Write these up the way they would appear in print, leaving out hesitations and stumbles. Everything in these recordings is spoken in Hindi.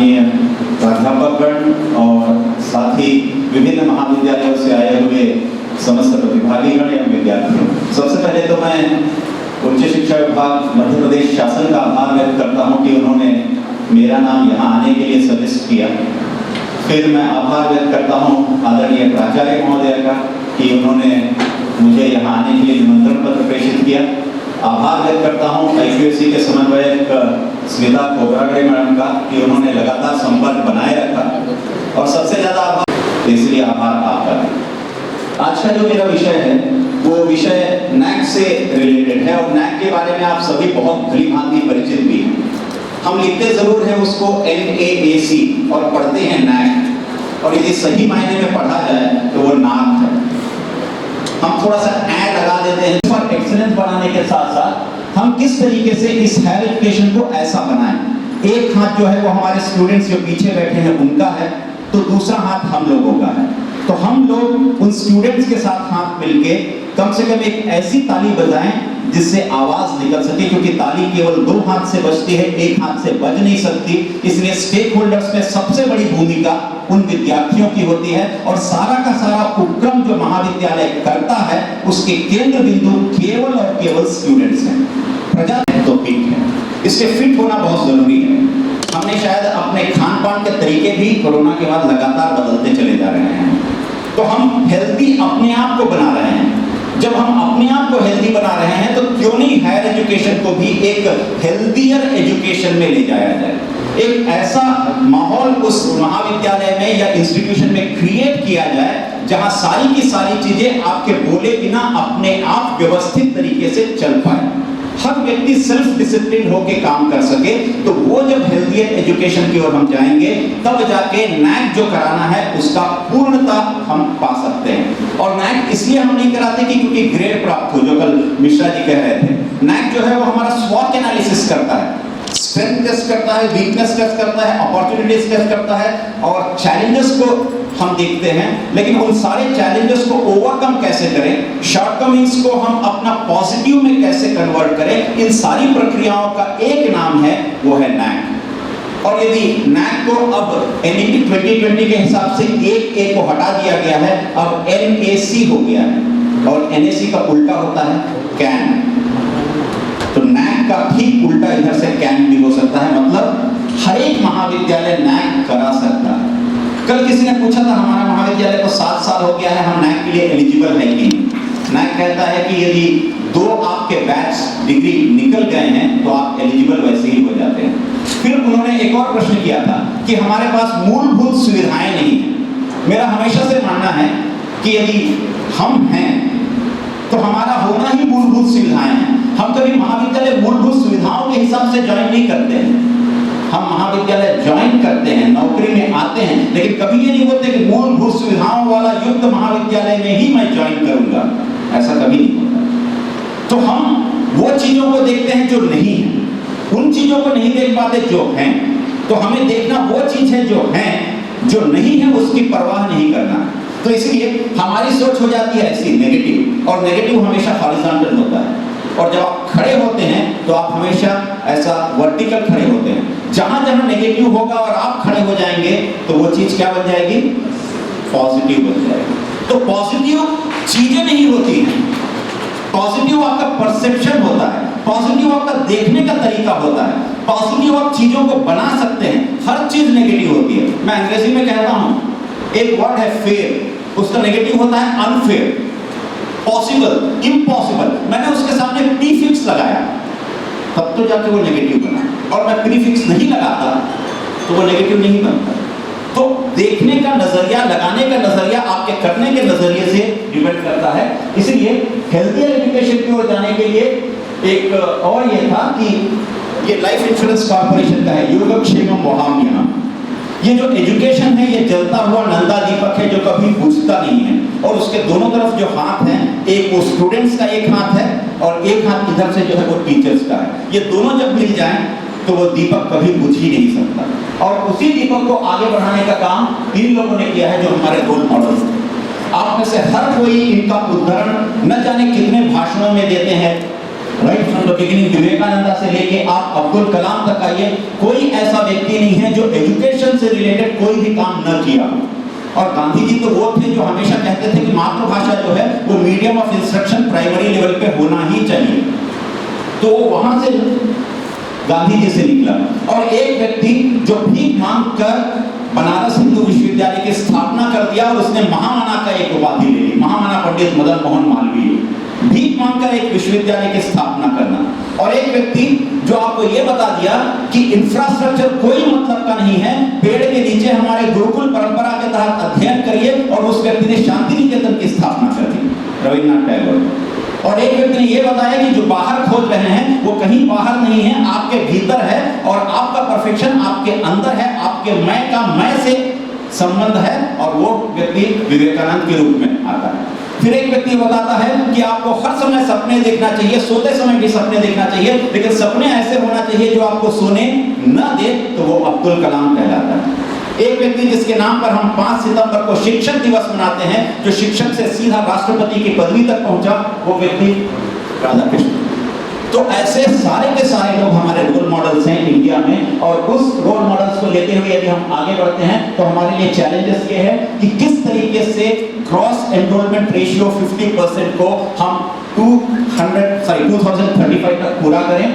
माननीय प्राध्यापकगण और साथ ही विभिन्न महाविद्यालयों से आए हुए समस्त प्रतिभागीगण एवं विद्यार्थियों, सबसे पहले तो मैं उच्च शिक्षा विभाग मध्य प्रदेश शासन का आभार व्यक्त करता हूं कि उन्होंने मेरा नाम यहाँ आने के लिए सजेस्ट किया। फिर मैं आभार व्यक्त करता हूं आदरणीय प्राचार्य महोदय का कि उन्होंने मुझे यहाँ आने के लिए निमंत्रण पत्र प्रेषित किया। आभार व्यक्त करता हूं IQAC के समन्वयक स्मिता कोबरागड़े मैडम का कि उन्होंने लगातार संपर्क बनाए रखा, और सबसे ज्यादा आभार इसलिए आभार आपका है। आज का जो मेरा विषय है वो विषय NAAC से रिलेटेड है, और NAAC के बारे में आप सभी बहुत भली भांति परिचित भी हैं। हम लिखते जरूर हैं उसको NAAC और पढ़ते हैं NAAC, और यदि सही मायने में पढ़ा जाए तो वो नाक है। हम थोड़ा सा ऐ लगा देते हैं पर एक्सीलेंस बढ़ाने के साथ साथ हम किस तरीके से इस हायर एजुकेशन को ऐसा बनाएं। एक हाथ जो है वो हमारे स्टूडेंट्स जो पीछे बैठे हैं उनका है, तो दूसरा हाथ हम लोगों का है। तो हम लोग उन स्टूडेंट्स के साथ हाथ मिलके कम से कम एक ऐसी ताली बजाएं जिससे आवाज निकल सके, क्योंकि ताली केवल दो हाथ से बजती है, एक हाथ से बज नहीं सकती। इसलिए स्टेक होल्डर्स में सबसे बड़ी भूमिका उन विद्यार्थियों की होती है, और सारा का सारा उपक्रम जो महाविद्यालय करता है उसके केंद्र बिंदु केवल और केवल स्टूडेंट्स हैं। प्रजा तो फिट है, इसके फिट होना बहुत जरूरी है। हमने शायद अपने खान पान के तरीके भी कोरोना के बाद लगातार बदलते चले जा रहे हैं, तो हम हेल्दी अपने आप को बना रहे हैं। जब हम अपने आप को हेल्दी बना रहे हैं तो क्यों नहीं हायर एजुकेशन को भी एक हेल्दियर एजुकेशन में ले जाया जाए, एक ऐसा माहौल उस महाविद्यालय में या इंस्टीट्यूशन में क्रिएट किया जाए जहां सारी की सारी चीजें आपके बोले बिना अपने आप व्यवस्थित तरीके से चल पाए, हर व्यक्ति सेल्फ डिसिप्लिन होकर काम कर सके। तो वो जब हेल्दियर एजुकेशन की ओर हम जाएंगे तब जाके NAAC जो कराना है उसका पूर्णता हम पा सकते हैं। और NAAC इसलिए हम नहीं कराते कि क्योंकि ग्रेड प्राप्त हो, जो कल मिश्रा जी कह रहे थे। NAAC जो है वो हमारा स्वॉट एनालिसिस करता है, स्ट्रेंथ टेस्ट करता है, वीकनेस टेस्ट करता है, अपॉर्चुनिटीज टेस्ट करता है, और चैलेंजेस को हम देखते हैं। लेकिन उन सारे चैलेंजेस को ओवरकम कैसे करें, शॉर्टकमिंग्स को हम अपना पॉजिटिव में कैसे कन्वर्ट करें, इन सारी प्रक्रियाओं का एक नाम है, वो है NAAC। और यदि NAAC को अब NEP 2020 के हिसाब से एक को हटा दिया गया है, अब NAC हो गया है, और NAC का उल्टा होता है CAN। तो NAAC का ठीक उल्टा इधर से CAN भी हो सकता है, मतलब हर एक महाविद्यालय NAAC करा सकता है। कल किसी ने पूछा था हमारा महाविद्यालय को 7 साल हो गया है, हम NAAC के लिए एलिजिबल है कि नहीं। NAAC कहता है कि यदि 2 आपके बैच डिग्री निकल गए हैं तो आप एलिजिबल वैसे ही हो जाते हैं। फिर उन्होंने एक और प्रश्न किया था कि हमारे पास मूलभूत सुविधाएं नहीं है। मेरा हमेशा से मानना है कि यदि हम हैं तो हमारा होना ही मूलभूत सुविधाएं हैं। हम कभी महाविद्यालय मूलभूत सुविधाओं के हिसाब से ज्वाइन नहीं करते हैं। हम महाविद्यालय ज्वाइन करते हैं, नौकरी में आते हैं, लेकिन कभी ये नहीं बोलते कि मूलभूत सुविधाओं वाला युक्त महाविद्यालय में ही मैं ज्वाइन करूंगा, ऐसा कभी नहीं होता। तो हम वो चीजों को देखते हैं जो नहीं है, उन चीजों को नहीं देख पाते जो हैं। तो हमें देखना वो चीज है जो है, जो नहीं है उसकी परवाह नहीं करना। तो इसलिए हमारी सोच हो जाती है ऐसी नेगेटिव, और नेगेटिव हमेशा हॉरिजॉन्टल होता है, और जब आप खड़े होते हैं तो आप हमेशा ऐसा वर्टिकल खड़े होते हैं। जहां जहां नेगेटिव होगा और आप खड़े हो जाएंगे तो वो चीज क्या बन जाएगी, पॉजिटिव बन जाएगी। तो पॉजिटिव चीजें नहीं होती हैं, पॉजिटिव आपका परसेप्शन होता है, पॉजिटिव आपका देखने का तरीका होता है, पॉजिटिव आप चीजों को बना सकते हैं। हर चीज नेगेटिव होती है। मैं अंग्रेजी में कहता हूं, एक वर्ड है फेयर, उसका नेगेटिव होता है अनफेयर। पॉसिबल, इम्पॉसिबल, मैंने उसके सामने प्रीफिक्स लगाया तब तो जाके वो नेगेटिव बना, और मैं प्रीफिक्स नहीं लगाता तो वो नेगेटिव नहीं बनता। तो देखने का नजरिया, लगाने का नजरिया आपके करने के नजरिए से डिपेंड करता है। इसलिए हेल्थियर एजुकेशन की ओर जाने के लिए एक और ये था कि ये लाइफ इंश्योरेंस कॉर्पोरेशन का है, योगक्षेमम वहाम्यहम्। ये जो एजुकेशन है ये जलता हुआ नंदा दीपक है जो कभी बुझता नहीं है, और उसके दोनों तरफ जो हाथ हैं, एक वो स्टूडेंट्स का एक हाथ है और एक हाथ इधर से जो है वो टीचर्स का है। ये दोनों जब मिल जाएं तो वो दीपक कभी बुझ ही नहीं सकता। और उसी दीपक को आगे बढ़ाने का काम इन लोगों ने किया है जो हमारे रोल मॉडल्स हैं। आप में से हर कोई इनका उदाहरण न जाने कितने भाषणों में देते हैं, right from the beginning, Vivekananda से लेके आप अब्दुल कलाम तक आइए, कोई ऐसा व्यक्ति नहीं है जो एजुकेशन से रिलेटेड कोई भी काम न किया। और गांधी जी तो वो थे जो हमेशा कहते थे कि मातृभाषा जो है वो medium of instruction primary level पे होना ही चाहिए। तो वहां से गांधी जी से निकला। और एक व्यक्ति जो भीख मांग कर बनारस हिंदू विश्वविद्यालय की स्थापना कर दिया और उसने महामना का एक उपाधि ले ली, महामना पंडित मदन मोहन मालवीय। भीख मांगकर एक विश्वविद्यालय की स्थापना करना। और एक व्यक्ति जो आपको यह बता दिया कि इंफ्रास्ट्रक्चर कोई मतलब का नहीं है, पेड़ के नीचे हमारे गुरुकुल परंपरा के तहत अध्ययन करिए, और उस व्यक्ति ने शांति निकेतन की स्थापना कर दी, रविन्द्रनाथ टैगोर। और एक व्यक्ति ने यह बताया कि जो बाहर खोज रहे हैं वो कहीं बाहर नहीं है, आपके भीतर है, और आपका परफेक्शन आपके अंदर है, आपके मैं का मैं से संबंध है, और वो व्यक्ति विवेकानंद के रूप में आता है। फिर एक व्यक्ति बताता है कि आपको हर समय सपने देखना चाहिए, सोते समय भी सपने देखना चाहिए, लेकिन सपने ऐसे होना चाहिए जो आपको सोने न दे, तो वो अब्दुल कलाम कहलाता है। एक व्यक्ति जिसके नाम पर हम 5 सितंबर को शिक्षक दिवस मनाते हैं, जो शिक्षक से सीधा राष्ट्रपति की पदवी तक पहुंचा, वो व्यक्ति राधा कृष्ण। तो ऐसे सारे के सारे लोग हमारे रोल मॉडल्स हैं इंडिया में। और उस रोल मॉडल्स को लेते हुए यदि हम आगे बढ़ते हैं तो हमारे लिए चैलेंजेस ये है कि किस तरीके से क्रॉस एनरोलमेंट रेशियो 50% को हम 2035 तक पूरा करें।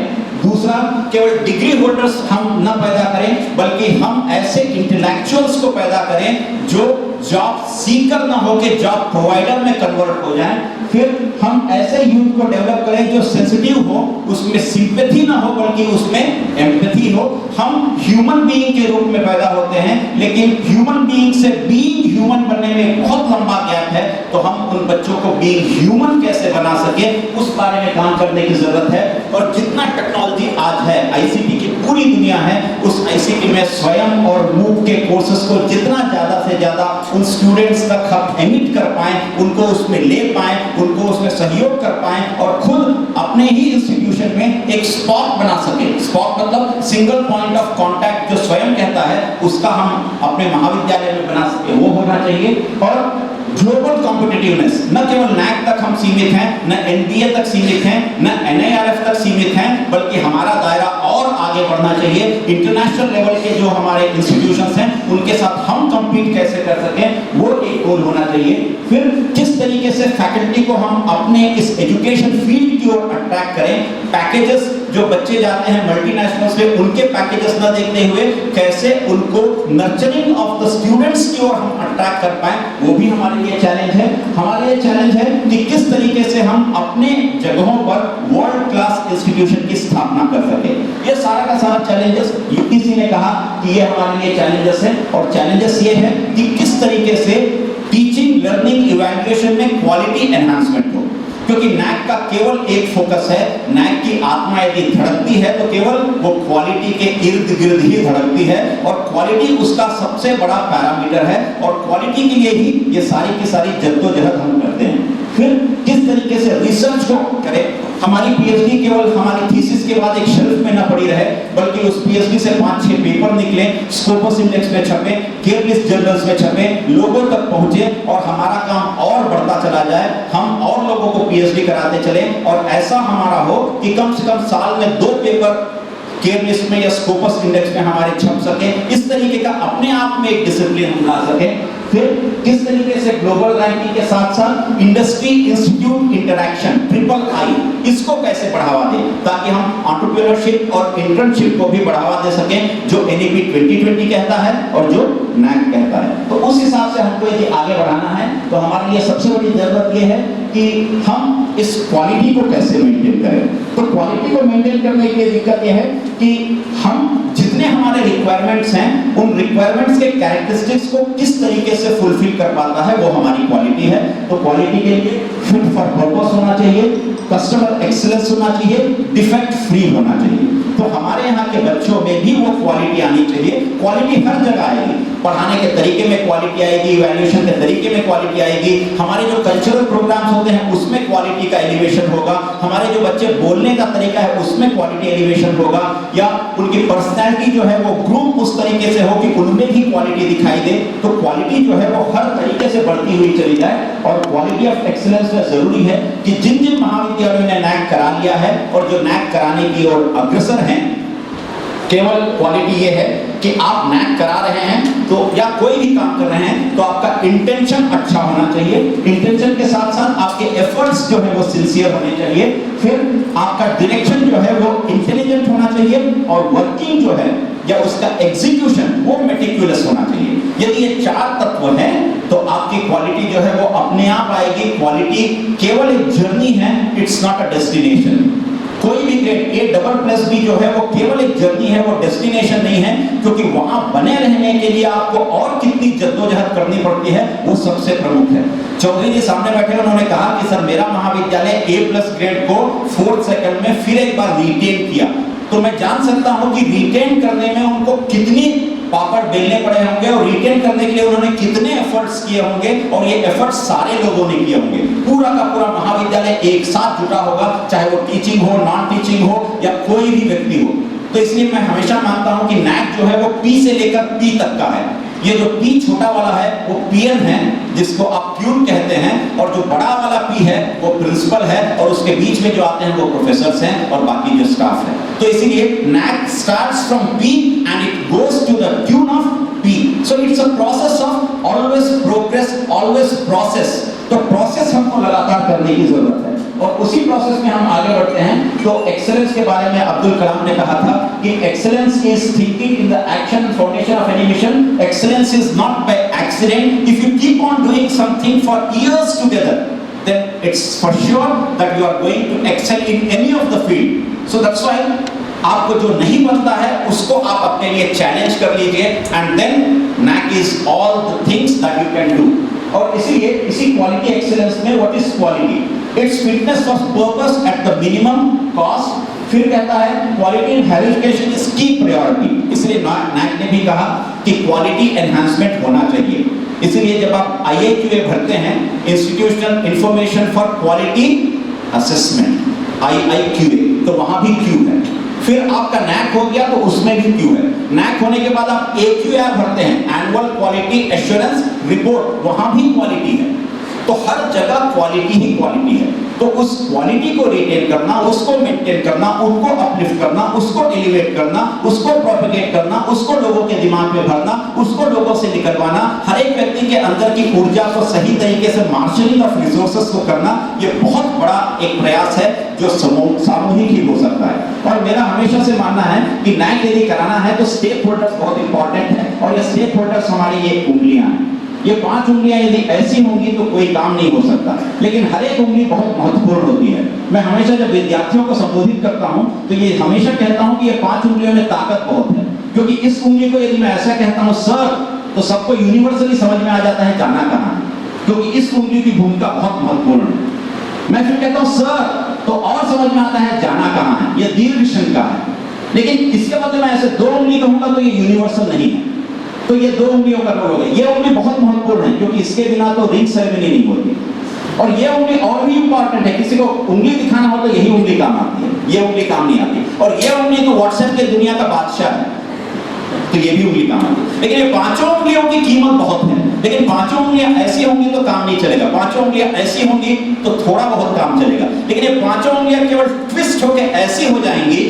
दूसरा, केवल डिग्री होल्डर्स हम न पैदा करें, बल्कि हम ऐसे इंटेलेक्चुअल्स को पैदा करें जो जॉब सीकर ना होके जॉब प्रोवाइडर में कन्वर्ट हो जाएं। फिर हम ऐसे यूथ को डेवलप करें जो सेंसिटिव हो, उसमें सिंपैथी ना हो बल्कि उसमें एम्पैथी हो। हम ह्यूमन बीइंग के रूप में पैदा होते हैं, लेकिन ह्यूमन बीइंग से बीइंग ह्यूमन बनने में बहुत लंबा गैप है। तो हम उन बच्चों को बीइंग ह्यूमन कैसे बना सके, उस बारे में काम करने की जरूरत है। और जितना टेक्नोलॉजी आज है, आईसीटी की पूरी दुनिया है, उस आईसीटी में स्वयं और मूक के कोर्सेज को जितना ज्यादा से ज्यादा उन स्टूडेंट्स तक हम एमिट कर पाएं, उनको उसमें ले पाएं, उनको उसमें सहयोग कर पाएं, और खुद अपने ही इंस्टीट्यूशन में एक स्पॉट बना सके। स्पॉट मतलब सिंगल पॉइंट ऑफ कांटेक्ट, जो स्वयं कहता है, उसका हम अपने महाविद्यालय में बना सके, वो होना चाहिए। और ग्लोबल कॉम्पिटिटिवनेस, न केवल नैक तक हम सीमित हैं, न एनबीए तक सीमित हैं, न एनआईआरएफ तक सीमित हैं, बल्कि हमारा दायरा और आगे बढ़ना चाहिए। इंटरनेशनल लेवल के जो हमारे इंस्टीट्यूशंस हैं, उनके साथ हम कंपीट कैसे कर सकें, वो एक गोल होना चाहिए। फिर किस तरीके से फैकल्टी को हम अपने इस एजुकेशन फील्ड की ओर अट्रैक्ट करें। पैकेजेस जो बच्चे जाते हैं मल्टीनेशनल्स में, उनके पैकेजेस न देखते हुए कैसे उनको नर्चरिंग ऑफ द स्टूडेंट्स की ओर हम अट्रैक्ट कर पाएं, वो भी हमारे लिए चैलेंज है। हमारे लिए चैलेंज है कि किस तरीके से हम अपने जगहों पर वर्ल्ड क्लास इंस्टीट्यूशन की स्थापना कर सके। ये सारा का सारा चैलेंजेस यूपीसी ने कहा कि ये हमारे लिए चैलेंजेस है। और चैलेंजेस ये है कि किस तरीके से टीचिंग लर्निंग इवैल्यूएशन में क्वालिटी एनहांसमेंट हो, क्योंकि नैक का केवल एक फोकस है। नैक की आत्मा यदि धड़कती है तो केवल वो क्वालिटी के इर्द गिर्द ही धड़कती है, और क्वालिटी उसका सबसे बड़ा पैरामीटर है। और क्वालिटी के लिए ही ये सारी की सारी जद्दोजहद हम करते हैं। फिर किस तरीके से रिसर्च को करें। हमारी पीएचडी केवल हमारी थीसिस के बाद एक शेल्फ में ना पड़ी रहे, बल्कि उस पीएचडी से 5-6 पेपर निकले, स्कोपस इंडेक्स में छपे, केयर लिस्ट जर्नल्स में छपे, लोगों तक पहुंचे, और हमारा काम और बढ़ता चला जाए। हम और लोगों को पीएचडी कराते चले, और ऐसा हमारा हो कि कम से कम साल में 2 पेपर केयर लिस्ट में या स्कोपस इंडेक्स में हमारे छप सके। इस तरीके का अपने आप में एक डिसिप्लिन हम ला सके। फिर किस तरीके से ग्लोबल रैंकिंग के साथ साथ इंडस्ट्री इंस्टीट्यूट इंटरैक्शन III, इसको कैसे बढ़ावा दें, ताकि हम एंटरप्रेन्योरशिप और इंटर्नशिप को भी बढ़ावा दे सकें, जो NEP 2020 कहता है और जो NAAC कहता है। तो उस हिसाब से हमको यदि आगे बढ़ाना है तो हमारे लिए सबसे बड़ी जरूरत यह है कि हम इस क्वालिटी को कैसे मेंटेन करें। तो क्वालिटी को मेंटेन करने की दिक्कत यह है कि हम जितने हमारे रिक्वायरमेंट्स हैं, उन रिक्वायरमेंट्स के कैरेक्टरिस्टिक्स को किस तरीके से फुलफिल कर पाता है, वो हमारी क्वालिटी है। तो क्वालिटी के लिए फिट फॉर पर्पस होना चाहिए, कस्टमर एक्सीलेंस होना चाहिए, डिफेक्ट फ्री होना चाहिए। तो हमारे यहाँ के बच्चों में भी वो क्वालिटी आनी चाहिए। क्वालिटी हर जगह आएगी, पढ़ाने के तरीके में क्वालिटी आएगी, इवैल्यूएशन के तरीके में क्वालिटी आएगी, हमारे जो कल्चरल प्रोग्राम्स होते हैं उसमें क्वालिटी का एलिवेशन होगा, हमारे जो बच्चे बोलने का तरीका है उसमें क्वालिटी एलिवेशन होगा, या उनकी पर्सनैलिटी जो है वो ग्रुप उस तरीके से हो कि उनमें भी क्वालिटी दिखाई दे। तो क्वालिटी जो है वो हर तरीके से बढ़ती हुई चली जाए। और क्वालिटी ऑफ एक्सीलेंस में जरूरी है कि जिन जिन महाविद्यालयों ने नैक करा लिया है और जो नैक कराने की ओर अग्रसर हैं, केवल क्वालिटी ये है कि आप नैक करा रहे हैं तो या कोई भी काम कर रहे हैं तो आपका इंटेंशन अच्छा होना चाहिए। इंटेंशन के साथ साथ आपके एफर्ट्स जो है वो सिंसियर होने चाहिए। फिर आपका डायरेक्शन जो है वो इंटेलिजेंट होना चाहिए और वर्किंग जो है या उसका एग्जीक्यूशन वो मेटिकुलस होना चाहिए। यदि ये चार तत्व हैं तो आपकी क्वालिटी जो है वो अपने आप आएगी। क्वालिटी केवल एक जर्नी है, इट्स नॉट अ डेस्टिनेशन। कोई भी ग्रेड A++ भी जो है वो केवल एक जर्नी है, वो डेस्टिनेशन नहीं है, क्योंकि वहां बने रहने के लिए आपको और कितनी जद्दोजहद करनी पड़ती है वो सबसे प्रमुख है। चौधरी जी सामने बैठे, उन्होंने कहा कि सर मेरा महाविद्यालय A+ ग्रेड को 4th सेकंड में फिर एक बार रिटेन किया। तो मैं जान सकता हूं कि रिटेन करने में उनको कितनी पापड़ बेलने पड़े होंगे और रिटेन करने के लिए उन्होंने कितने एफर्ट्स किए होंगे, और ये एफर्ट्स सारे लोगों ने किए होंगे। पूरा का पूरा महाविद्यालय एक साथ जुटा होगा, चाहे वो टीचिंग हो, नॉन टीचिंग हो या कोई भी व्यक्ति हो। तो इसलिए मैं हमेशा मानता हूं कि नैक जो है वो P से लेकर P तक का है। ये जो P छोटा वाला है वो पीएन है, जिसको आप प्यून कहते हैं, और जो बड़ा वाला P है वो प्रिंसिपल है, और उसके बीच में जो आते हैं वो प्रोफेसर्स हैं और बाकी जो स्टाफ है। तो इसीलिए NAAC starts from P and it goes to the tune of P। So it's a process of always progress, always process. तो प्रोसेस हमको लगातार करने की जरूरत है, और उसी प्रोसेस में हम आगे बढ़ते हैं। तो एक्सेलेंस के बारे में अब्दुल कलाम ने कहा था कि excellence is thinking in the action and foundation of any mission. Excellence is not by accident. If you keep on doing something for years together, then it's for sure that you are going to excel in any of the field. So that's why आपको जो नहीं बनता है उसको आप अपने लिए चैलेंज कर लीजिए, and then NAC is all the things that you can do. और इसीलिए इसी क्वालिटी एक्सीलेंस में what is quality? It's fitness of purpose at the minimum cost. फिर कहता है quality in higher education is key priority. इसलिए NAC ने भी कहा कि क्वालिटी एनहांसमेंट होना चाहिए। इसलिए जब आप IIQA भरते हैं, institutional information for quality assessment, IIQA, तो वहां भी Q है। फिर आपका NAC हो गया तो उसमें भी Q है। NAC होने के बाद आप AQAR भरते हैं, एनुअल क्वालिटी एश्योरेंस रिपोर्ट, वहां भी क्वालिटी है। तो हर जगह क्वालिटी ही क्वालिटी है। तो उस क्वालिटी को रिटेन करना, उसको मेंटेन करना, उनको अपलिफ्ट करना, उसको एलिवेट करना, उसको प्रोपेगेट करना, उसको लोगों के दिमाग में भरना, उसको लोगों से निकलवाना, हर एक व्यक्ति के अंदर की ऊर्जा को सही तरीके से मार्शलिंग ऑफ रिसोर्सेस को करना, ये बहुत बड़ा एक प्रयास है जो सामूहिक ही हो सकता है। और मेरा हमेशा से मानना है कि NAC यदि कराना है तो स्टेक होल्डर्स बहुत इंपॉर्टेंट है, और ये स्टेक होल्डर्स हमारी ये उंगलियां हैं। ये 5 उंगलियां यदि ऐसी होंगी तो कोई काम नहीं हो सकता, लेकिन हर एक उंगली बहुत महत्वपूर्ण होती है। मैं हमेशा जब विद्यार्थियों को संबोधित करता हूं तो ये हमेशा कहता हूं कि ये 5 उंगलियों में ताकत बहुत है, क्योंकि इस उंगली को यदि मैं ऐसा कहता हूं सर, तो सबको यूनिवर्सली समझ में आ जाता है जाना कहां है, क्योंकि इस उंगली की भूमिका बहुत महत्वपूर्ण है। मैं फिर कहता हूं सर, तो और समझ में आता है जाना कहां है, ये दीर्घ शंका है। लेकिन इसके बदले मैं ऐसे 2 उंगली कहूंगा तो ये यूनिवर्सल नहीं है। तो ये 2 उंगलियों का रोल होगा। ये उंगली बहुत महत्वपूर्ण है, क्योंकि इसके बिना तो रिंग सेरेमनी नहीं होती। और ये उंगली और भी इंपॉर्टेंट है, किसी को उंगली दिखाना हो तो यही उंगली काम आती है, ये उंगली काम नहीं आती। और ये उंगली तो व्हाट्सएप के दुनिया का बादशाह है, तो ये भी उंगली काम आती है। लेकिन ये 5 उंगलियों की कीमत बहुत है, लेकिन 5 उंगलियां ऐसी होंगी तो काम नहीं चलेगा, 5 उंगलियां ऐसी होंगी तो थोड़ा बहुत काम चलेगा। लेकिन ये 5 उंगलियां केवल ट्विस्ट होकर ऐसी हो जाएंगी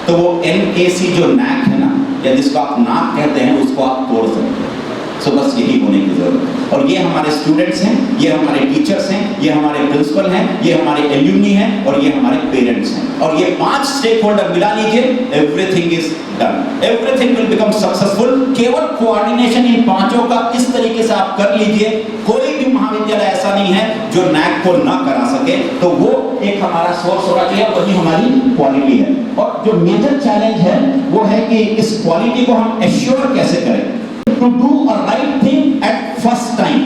तो वो NAC जो NAC है ना, या जिसको आप नाक कहते हैं, उसको आप तोड़ सकते हैं। सो बस यही होने की जरूरत है। और ये हमारे स्टूडेंट्स हैं, ये हमारे टीचर्स हैं, ये हमारे प्रिंसिपल हैं, ये हमारे एल्यूमनी हैं, और ये हमारे पेरेंट्स हैं। और ये 5 स्टेक होल्डर मिला लीजिए, everything is done, everything will become successful. केवल कोऑर्डिनेशन इन 5 का इस तरीके से आप कर लीजिए, कोई भी महाविद्यालय ऐसा नहीं है जो NAC को ना करा सके। तो वो एक हमारा सोर्स होना चाहिए, वही हमारी क्वालिटी है। और जो मेजर चैलेंज है वो है कि इस क्वालिटी को हम एश्योर कैसे करें। To do a right thing at first time.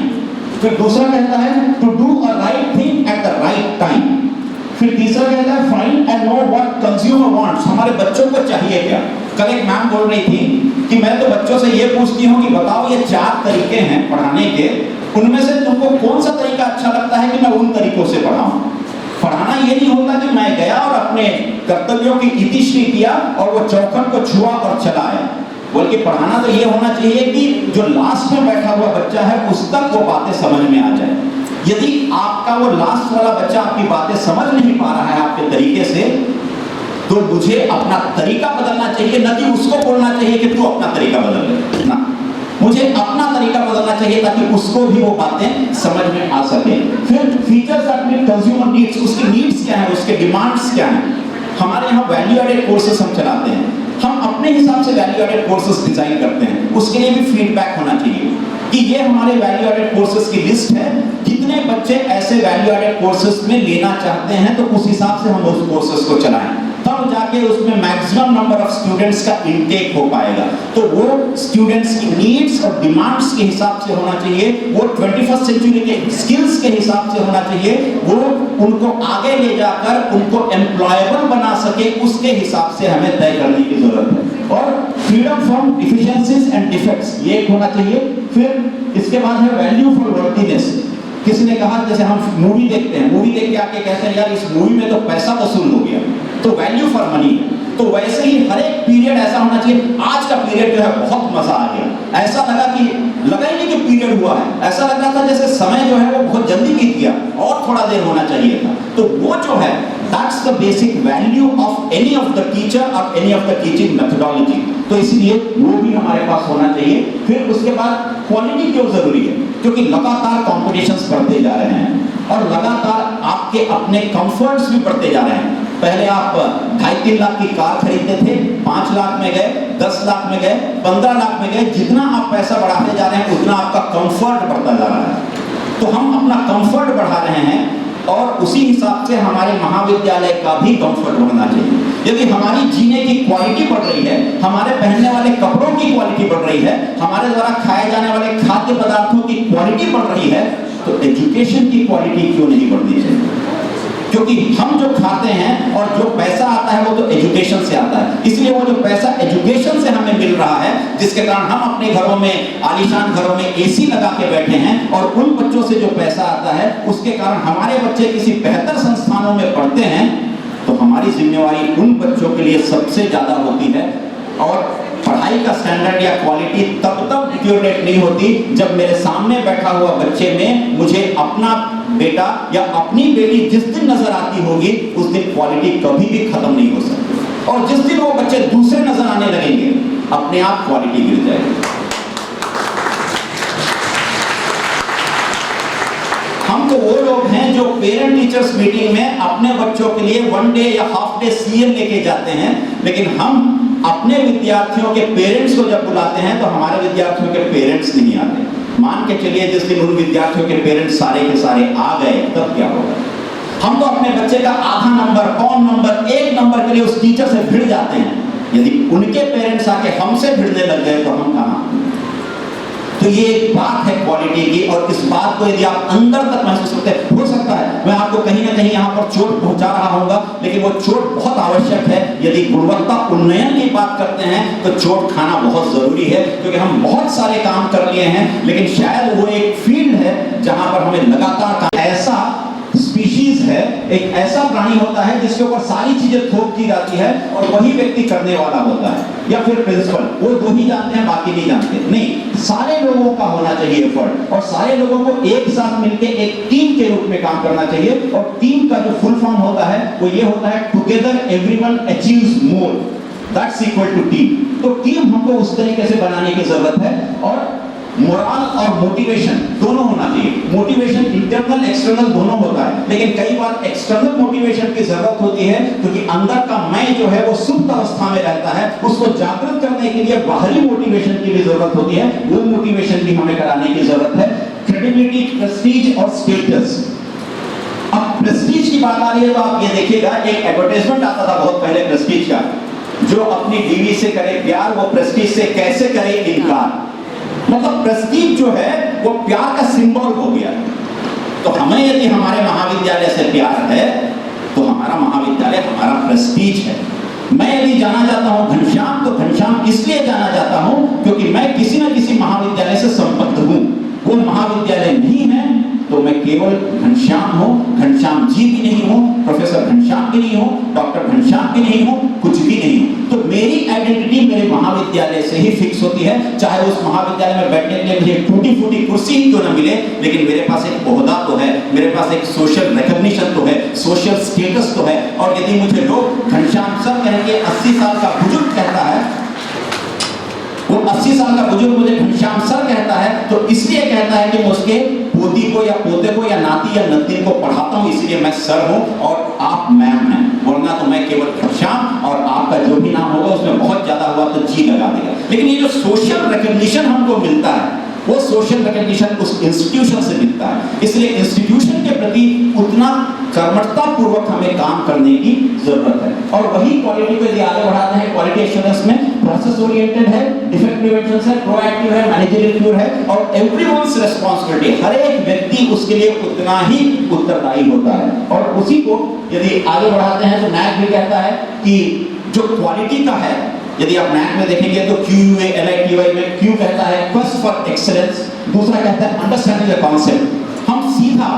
फिर दूसरा कहता है to do a right thing at the right time. फिर तीसरा कहता है find and know what consumer wants, हमारे बच्चों को चाहिए क्या। कल एक मैम बोल रही थी कि मैं तो बच्चों से ये पूछती हूँ कि बताओ ये 4 तरीके हैं पढ़ाने के, उनमें से तुमको कौन सा तरीका अच्छा लगता है कि मैं उन तरीकों से पढ़ाऊं। पढ़ाना ये नहीं होता कि मैं गया और अपने कर्तव्यों की इतिश्री किया और वो चौखट को छुआ और चला आया, बल्कि पढ़ाना तो ये होना चाहिए कि जो लास्ट में बैठा हुआ बच्चा है उस तक वो बातें समझ में आ जाए। यदि आपका वो लास्ट वाला बच्चा आपकी बातें समझ नहीं पा रहा है आपके तरीके से, तो मुझे अपना तरीका बदलना चाहिए, न कि उसको बोलना चाहिए कि तू अपना तरीका बदल ले ना। मुझे अपना तरीका बदलना चाहिए ताकि उसको भी वो बातें समझ में आ सके। फिर features that meet consumer needs, उसकी नीड्स क्या है, उसके डिमांड्स क्या है। हमारे यहाँ वैल्यू एडेड कोर्सेस हम चलाते हैं, हम अपने हिसाब से वैल्यू एडेड कोर्सेस डिजाइन करते हैं, उसके लिए भी फीडबैक होना चाहिए कि ये हमारे वैल्यू एडेड कोर्सेस की लिस्ट है, कितने बच्चे ऐसे वैल्यू एडेड कोर्सेस में लेना चाहते हैं, तो उस हिसाब से हम उस कोर्सेस को चलाएं, तब जाके उसमें मैक्सिमम नंबर ऑफ स्टूडेंट्स का इनटेक हो पाएगा। तो वो स्टूडेंट्स की नीड्स और डिमांड्स के हिसाब से होना चाहिए, वो 21st सेंचुरी के स्किल्स के हिसाब से होना चाहिए, वो उनको आगे ले जाकर उनको एम्प्लॉयबल बना सके, उसके हिसाब से हमें तय करने की जरूरत है। और freedom from deficiencies and defects, ये एक होना चाहिए। फिर इसके बाद है वैल्यू फॉर वर्थीनेस। किसी ने कहा जैसे हम मूवी देखते हैं, मूवी देख के आके कहते हैं यार इस मूवी में तो पैसा वसूल हो गया, तो वैल्यू फॉर मनी है। तो वैसे ही हर एक पीरियड ऐसा होना चाहिए, आज का पीरियड जो है बहुत मजा आ गया, ऐसा लगा ही नहीं कि पीरियड हुआ है, ऐसा लग रहा था जैसे समय जो है वो बहुत जल्दी बीत गया और थोड़ा देर होना चाहिए था। तो वो जो है that's the basic value of any of the teacher or any of the teaching methodology, तो इसलिए वो भी हमारे पास होना चाहिए। फिर उसके बाद क्वालिटी क्यों जरूरी है, क्योंकि लगातार कॉम्पिटिशंस बढ़ते जा रहे हैं और लगातार आपके अपने कंफर्ट्स भी बढ़ते जा रहे हैं। पहले आप 2.5-3 लाख की कार खरीदते थे, 5 लाख में गए, 10 लाख में गए, 15 लाख में गए, जितना आप पैसा बढ़ाते जा रहे हैं उतना आपका कंफर्ट बढ़ता जा रहा है। तो हम अपना कंफर्ट बढ़ा रहे हैं और उसी हिसाब से हमारे महाविद्यालय का भी कंफर्ट बढ़ना चाहिए। यदि हमारी जीने की क्वालिटी बढ़ रही है, हमारे पहनने वाले कपड़ों की क्वालिटी बढ़ रही है, हमारे द्वारा खाए जाने वाले खाद्य पदार्थों की क्वालिटी बढ़ रही है, तो एजुकेशन की क्वालिटी क्यों नहीं बढ़नी चाहिए। क्योंकि हम जो खाते हैं और जो पैसा आता है वो तो एजुकेशन से आता है, इसलिए वो जो पैसा एजुकेशन से हमें मिल रहा है, जिसके कारण हम अपने घरों में, आलीशान घरों में एसी लगा के बैठे हैं, और उन बच्चों से जो पैसा आता है उसके कारण हमारे बच्चे किसी बेहतर संस्थानों में पढ़ते हैं, तो हमारी जिम्मेवारी उन बच्चों के लिए सबसे ज्यादा होती है। और पढ़ाई का स्टैंडर्ड या क्वालिटी तब तक डिटोरेट नहीं होती जब मेरे सामने बैठा हुआ बच्चे में मुझे अपना बेटा या अपनी बेटी जिस दिन नजर आती होगी उस दिन क्वालिटी कभी भी खत्म नहीं हो सकती, और जिस दिन वो बच्चे दूसरे नजर आने लगेंगे अपने आप क्वालिटी गिर जाएगी। हम तो वो लोग हैं जो पेरेंट टीचर्स मीटिंग में अपने बच्चों के लिए 1 डे या हाफ डे सीएल लेके जाते हैं, लेकिन हम अपने विद्यार्थियों के पेरेंट्स को जब बुलाते हैं तो हमारे विद्यार्थियों के पेरेंट्स नहीं आते। मान के चलिए जिस दिन उन विद्यार्थियों के पेरेंट्स सारे के सारे आ गए, तब क्या होगा। हम तो अपने बच्चे का आधा नंबर, पौन नंबर, 1 नंबर के लिए उस टीचर से भिड़ जाते हैं। यदि उनके पेरेंट्स आके हमसे भिड़ने लग गए तो हम कहाँ। तो ये एक बात है क्वालिटी की, और इस बात को यदि आप अंदर तक महसूस करते हैं, हो सकता है मैं आपको कहीं ना कहीं यहाँ पर चोट पहुंचा रहा होगा, लेकिन वो चोट बहुत आवश्यक है। यदि गुणवत्ता उन्नयन की बात करते हैं तो चोट खाना बहुत जरूरी है, क्योंकि हम बहुत सारे काम कर लिए हैं, लेकिन शायद वो एक फील्ड है जहां पर हमें लगातार ऐसा स्पीशीज है, एक ऐसा प्राणी होता है जिसके ऊपर सारी चीजें थोप की जाती है और वही व्यक्ति करने वाला होता है, या फिर प्रिंसिपल, वो 2 ही जानते हैं बाकी नहीं जानते। नहीं, सारे लोगों का होना चाहिए एफर्ट, और सारे लोगों को एक साथ मिलकर एक टीम के रूप में काम करना चाहिए। और टीम का जो फुल फॉर्म होता है वो ये होता है together everyone achieves more, that's equal to team. तो टीम हमको उस तरीके से बनाने की जरूरत है, और मोरल और मोटिवेशन दोनों होना चाहिए। मोटिवेशन इंटरनल एक्सटर्नल दोनों होता है, लेकिन कई बार एक्सटर्नल मोटिवेशन की जरूरत होती है क्योंकि अंदर का मैं जो है वो सुप्त अवस्था में रहता है, उसको जागृत करने के लिए बाहरी मोटिवेशन की भी जरूरत होती है, वो मोटिवेशन भी हमें कराने की जरूरत है। क्रेडिबिलिटी, प्रेस्टीज और स्टेटस। अब प्रेस्टीज की बात आ रही है तो आप ये देखिएगा, एक एडवर्टाइजमेंट आता था बहुत पहले प्रेस्टीज का, जो अपनी बीवी से करे प्यार वो प्रेस्टीज से कैसे करे इनकार। मतलब प्रेस्टीज जो है वो प्यार का सिंबल हो गया। तो हमें यदि हमारे महाविद्यालय से प्यार है तो हमारा महाविद्यालय हमारा प्रेस्टीज है। मैं यदि जाना जाता हूं घनश्याम, तो घनश्याम इसलिए जाना जाता हूं क्योंकि मैं किसी न किसी महाविद्यालय से संबद्ध हूं। वो महाविद्यालय नहीं है तो मैं केवल घनश्याम हूं, घनश्याम जी भी नहीं हूं, प्रोफेसर घनश्याम भी नहीं हूं, डॉक्टर घनश्याम भी नहीं हूं, कुछ भी नहीं हूं। तो मेरी आइडेंटिटी मेरे महाविद्यालय से ही फिक्स होती है, चाहे उस महाविद्यालय में बैठने के लिए मुझे टूटी फूटी कुर्सी ही क्यों न मिले, लेकिन मेरे पास एक ओहदा तो है, मेरे पास एक सोशल रिकॉग्निशन तो है, सोशल स्टेटस तो है। और यदि मुझे लोग घनश्याम सर कहेंगे, 80 साल का बुजुर्ग कहता है, वो 80 साल का बुजुर्ग मुझे घनश्याम सर कहता है, तो इसलिए कहता है कि मैं उसके पोती को या पोते को या नाती या नतीन को पढ़ाता हूं, इसलिए मैं सर हूं और आप मैम हैं। वरना तो मैं केवल घनश्याम और आपका जो भी नाम होगा उसमें बहुत ज्यादा हुआ तो जी लगा देगा। लेकिन ये जो सोशल रिकॉग्निशन हमको मिलता है, वो सोशल रिकॉग्निशन उस इंस्टीट्यूशन से मिलता है। इसलिए इंस्टीट्यूशन के प्रति उतना कर्मठता पूर्वक हमें काम करने की जरूरत है। और वही क्वालिटी को यदि आगे बढ़ाते हैं, क्वालिटी एश्योरेंस में प्रोसेस ओरिएंटेड है, डिफेक्ट प्रिवेंशन है, प्रोएक्टिव है, मैनेजरियल है और एवरीवन्स रिस्पांसिबिलिटी, हर एक व्यक्ति उसके लिए उतना ही उत्तरदायी होता है। और उसी को यदि आगे बढ़ाते हैं तो नैक भी कहता है कि जो क्वालिटी का है, यदि आप नैक में देखेंगे तो QUALITY में Q कहता है क्वेस्ट फॉर एक्सीलेंस, दूसरा कहता है अंडरस्टैंडिंग द कॉन्सेप्ट। हम सीधा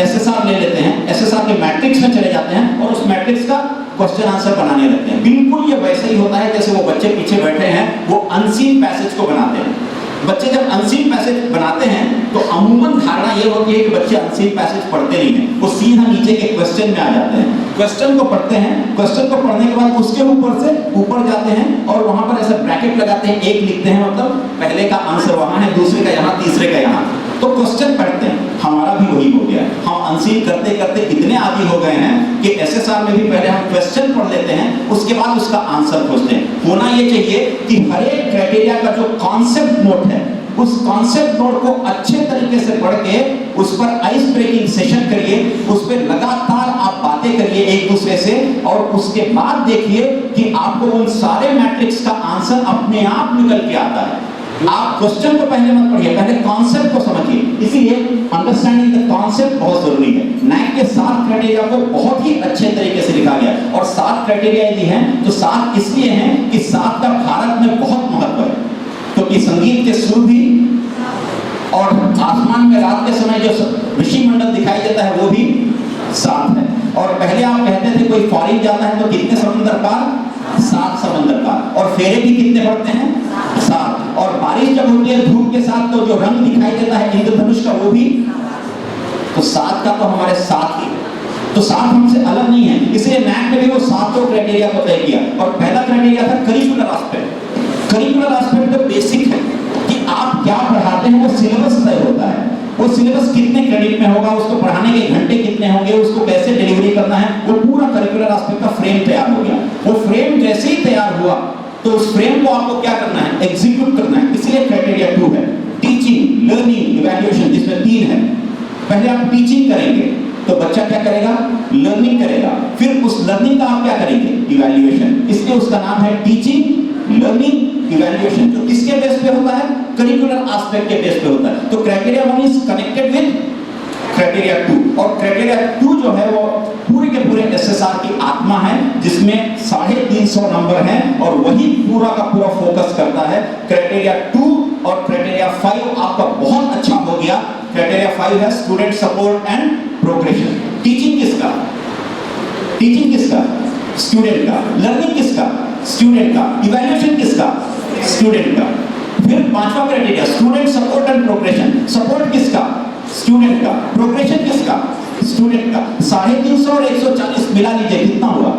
SSR ले लेते हैं, SSR के मैट्रिक्स में चले जाते हैं और उस मैट्रिक्स का क्वेश्चन आंसर बनाने लगते हैं। बिल्कुल ये वैसे ही होता है जैसे वो बच्चे पीछे बैठे हैं, वो अनसीन पैसेज को बनाते हैं। बच्चे जब अनसीन पैसेज बनाते हैं तो अमूमन धारणा ये होती है कि बच्चे अनसीन पैसेज पढ़ते नहीं हैं, वो सीधा नीचे के क्वेश्चन में आ जाते हैं। क्वेश्चन को पढ़ते हैं, क्वेश्चन को पढ़ने के बाद उसके ऊपर से ऊपर जाते हैं और वहां पर ऐसा ब्रैकेट लगाते हैं, एक लिखते हैं, मतलब पहले का आंसर वहां है, दूसरे का यहाँ, तीसरे का यहाँ, तो क्वेश्चन पढ़ते हैं। हमारा भी वही हो गया, हम अनसीन करते करते इतने आदी हो गए हैं कि SSR में भी पहले हम क्वेश्चन पढ़ लेते हैं, उसके बाद उसका आंसर खोजते हैं। होना ये चाहिए कि हर एक क्राइटेरिया का जो कॉन्सेप्ट नोट है, उस कॉन्सेप्ट नोट को अच्छे तरीके से पढ़ के उस पर आइस ब्रेकिंग सेशन करिए, उस पर लगातार आप बातें करिए एक दूसरे से और उसके बाद देखिए कि आपको उन सारे मैट्रिक्स का आंसर अपने आप निकल के आता है। आप क्वेश्चन को पहले मत पढ़िए, पहले कॉन्सेप्ट को समझिए। इसीलिए अंडरस्टैंडिंग द कॉन्सेप्ट बहुत जरूरी है। नैक के 7 क्राइटेरिया को बहुत ही अच्छे तरीके से लिखा गया और 7 क्राइटेरिया यदि हैं तो 7 इसलिए हैं कि 7 का भारत में बहुत महत्व है, क्योंकि संगीत के सुर भी और आसमान में रात के समय जो ऋषि मंडल दिखाई देता है वो भी 7 है। और पहले आप कहते थे कोई फॉरेन जाता है तो कितने समंदर पार? 7 समंदर पार। और फेरे भी कितने पड़ते हैं? 7। और बारिश जब होती है धूप के साथ तो जो रंग दिखाई देता है इंद्रधनुष का वो भी, तो 7 का तो हमारे साथ ही, तो 7 हमसे अलग नहीं है। इसलिए नैक ने भी वो 7 क्राइटेरिया को तय किया। और पहला क्राइटेरिया था करिकुलर एस्पेक्ट। करिकुलर एस्पेक्ट तो बेसिक है कि आप क्या पढ़ाते हैं, वो सिलेबस तय होता है। वो सिलेबस कितने क्रेडिट में होगा, उसको पढ़ाने के घंटे कितने होंगे, उसको कैसे डिलीवरी करना है, वो पूरा करिकुलर एस्पेक्ट का फ्रेम तैयार हो गया। वो फ्रेम जैसे ही तैयार हुआ तो उस फ्रेम को आपको क्या करना है, एग्जीक्यूट करना है। इसलिए क्राइटेरिया 2 है टीचिंग, लर्निंग, इवैल्यूएशन, जिसमें 3 है। पहले आप टीचिंग करेंगे तो बच्चा क्या करेगा, लर्निंग करेगा, फिर उस लर्निंग का आप क्या करेंगे, इवैल्यूएशन। इसलिए उसका नाम है टीचिंग, लर्निंग, इवैल्यूएशन। जो किसके बेस पे होता है, करिकुलर एस्पेक्ट के बेस पे होता है। तो criteria 1 is connected with criteria 2 और क्राइटेरिया 2 जो है वो पूरे के पूरे SSR की आत्मा है, जिसमें 350 नंबर हैं और वही पूरा का पूरा फोकस करता है। क्राइटेरिया 2 और क्राइटेरिया 5 आपका बहुत अच्छा हो गया। क्राइटेरिया 5 है student support and progression. Teaching किसका, टीचिंग किसका, स्टूडेंट का। लर्निंग किसका, स्टूडेंट का। इवैल्यूएशन किसका, स्टूडेंट का। फिर 5वां criteria student support and progression. Support किसका, स्टूडेंट का। प्रोग्रेशन किसका, स्टूडेंट का। 350 और 140 मिला लीजिए कितना हुआ,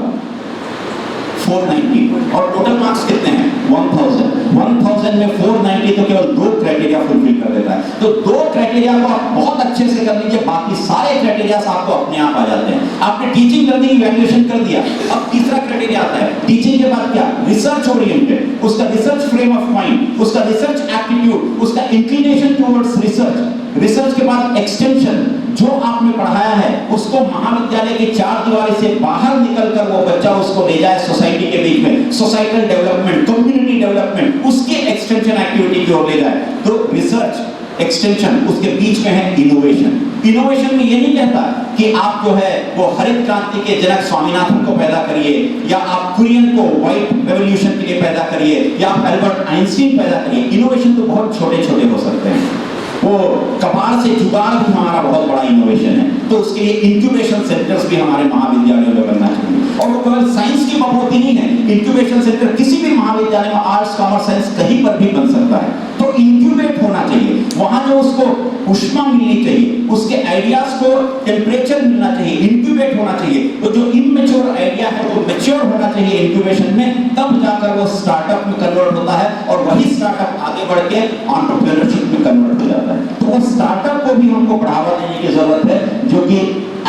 490। और टोटल मार्क्स कितने हैं, 1000। 1000 में 490 तो केवल 2 क्राइटेरिया फुलफिल कर देता है। तो 2 क्राइटेरिया को आप बहुत अच्छे से कर लीजिए, बाकी सारे क्राइटेरिया आपको अपने आप आ जाते हैं। आपने टीचिंग, लर्निंग, इवैल्यूएशन कर दिया। अब तीसरा क्राइटेरिया आता है टीचिंग के बाद क्या, रिसर्च ओरिएंटेड। उसका रिसर्च फ्रेम ऑफ माइंड, उसका रिसर्च एप्टीट्यूड, उसका इंक्लिनेशन टुवर्ड्स रिसर्च। रिसर्च के बाद एक्सटेंशन, जो आपने पढ़ाया है उसको महाविद्यालय की 4 दीवारी से बाहर निकलकर वो बच्चा उसको ले जाए सोसाइटी के बीच में, सोसाइटल डेवलपमेंट, कम्युनिटी डेवलपमेंट, उसकी एक्सटेंशन एक्टिविटी की ओर ले जाए। तो रिसर्च एक्सटेंशन, उसके बीच में है इनोवेशन। इनोवेशन में ये नहीं कहता कि आप जो है वो हरित क्रांति के जनक स्वामीनाथन को पैदा करिए, या आप कुरियन को व्हाइट रेवोल्यूशन के लिए पैदा करिए, या आप एल्बर्ट आइंस्टीन पैदा करिए। इनोवेशन तो बहुत छोटे छोटे हो सकते हैं। वो कपाड़ से जुगाड़ भी हमारा बहुत बड़ा इनोवेशन है, तो उसके लिए इंक्यूबेशन सेंटर्स भी हमारे महाविद्यालयों में बनना चाहिए। और वो केवल साइंस की बढ़ोतरी नहीं है, इंक्यूबेशन सेंटर किसी भी महाविद्यालय में आर्ट्स कॉमर्स साइंस कहीं पर भी बन सकता है, तो इंक्यूबेट होना चाहिए। वहां जो उसको उष्मा मिलनी चाहिए, उसके आइडियाज को टेम्परेचर मिलना चाहिए, इंक्यूबेट होना चाहिए। तो जो इमैच्योर आइडिया है वो मैच्योर होना चाहिए इंक्यूबेशन में, तब जाकर वो स्टार्टअप में कन्वर्ट होता है, और वही स्टार्टअप आगे बढ़ के एंटरप्रेन्योरशिप में कन्वर्ट हो जाता है। तो वो स्टार्टअप को भी हमको बढ़ावा देने की जरूरत है, जो कि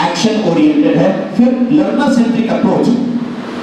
एक्शन ओरिएंटेड है। फिर लर्नर सेंट्रिक अप्रोच,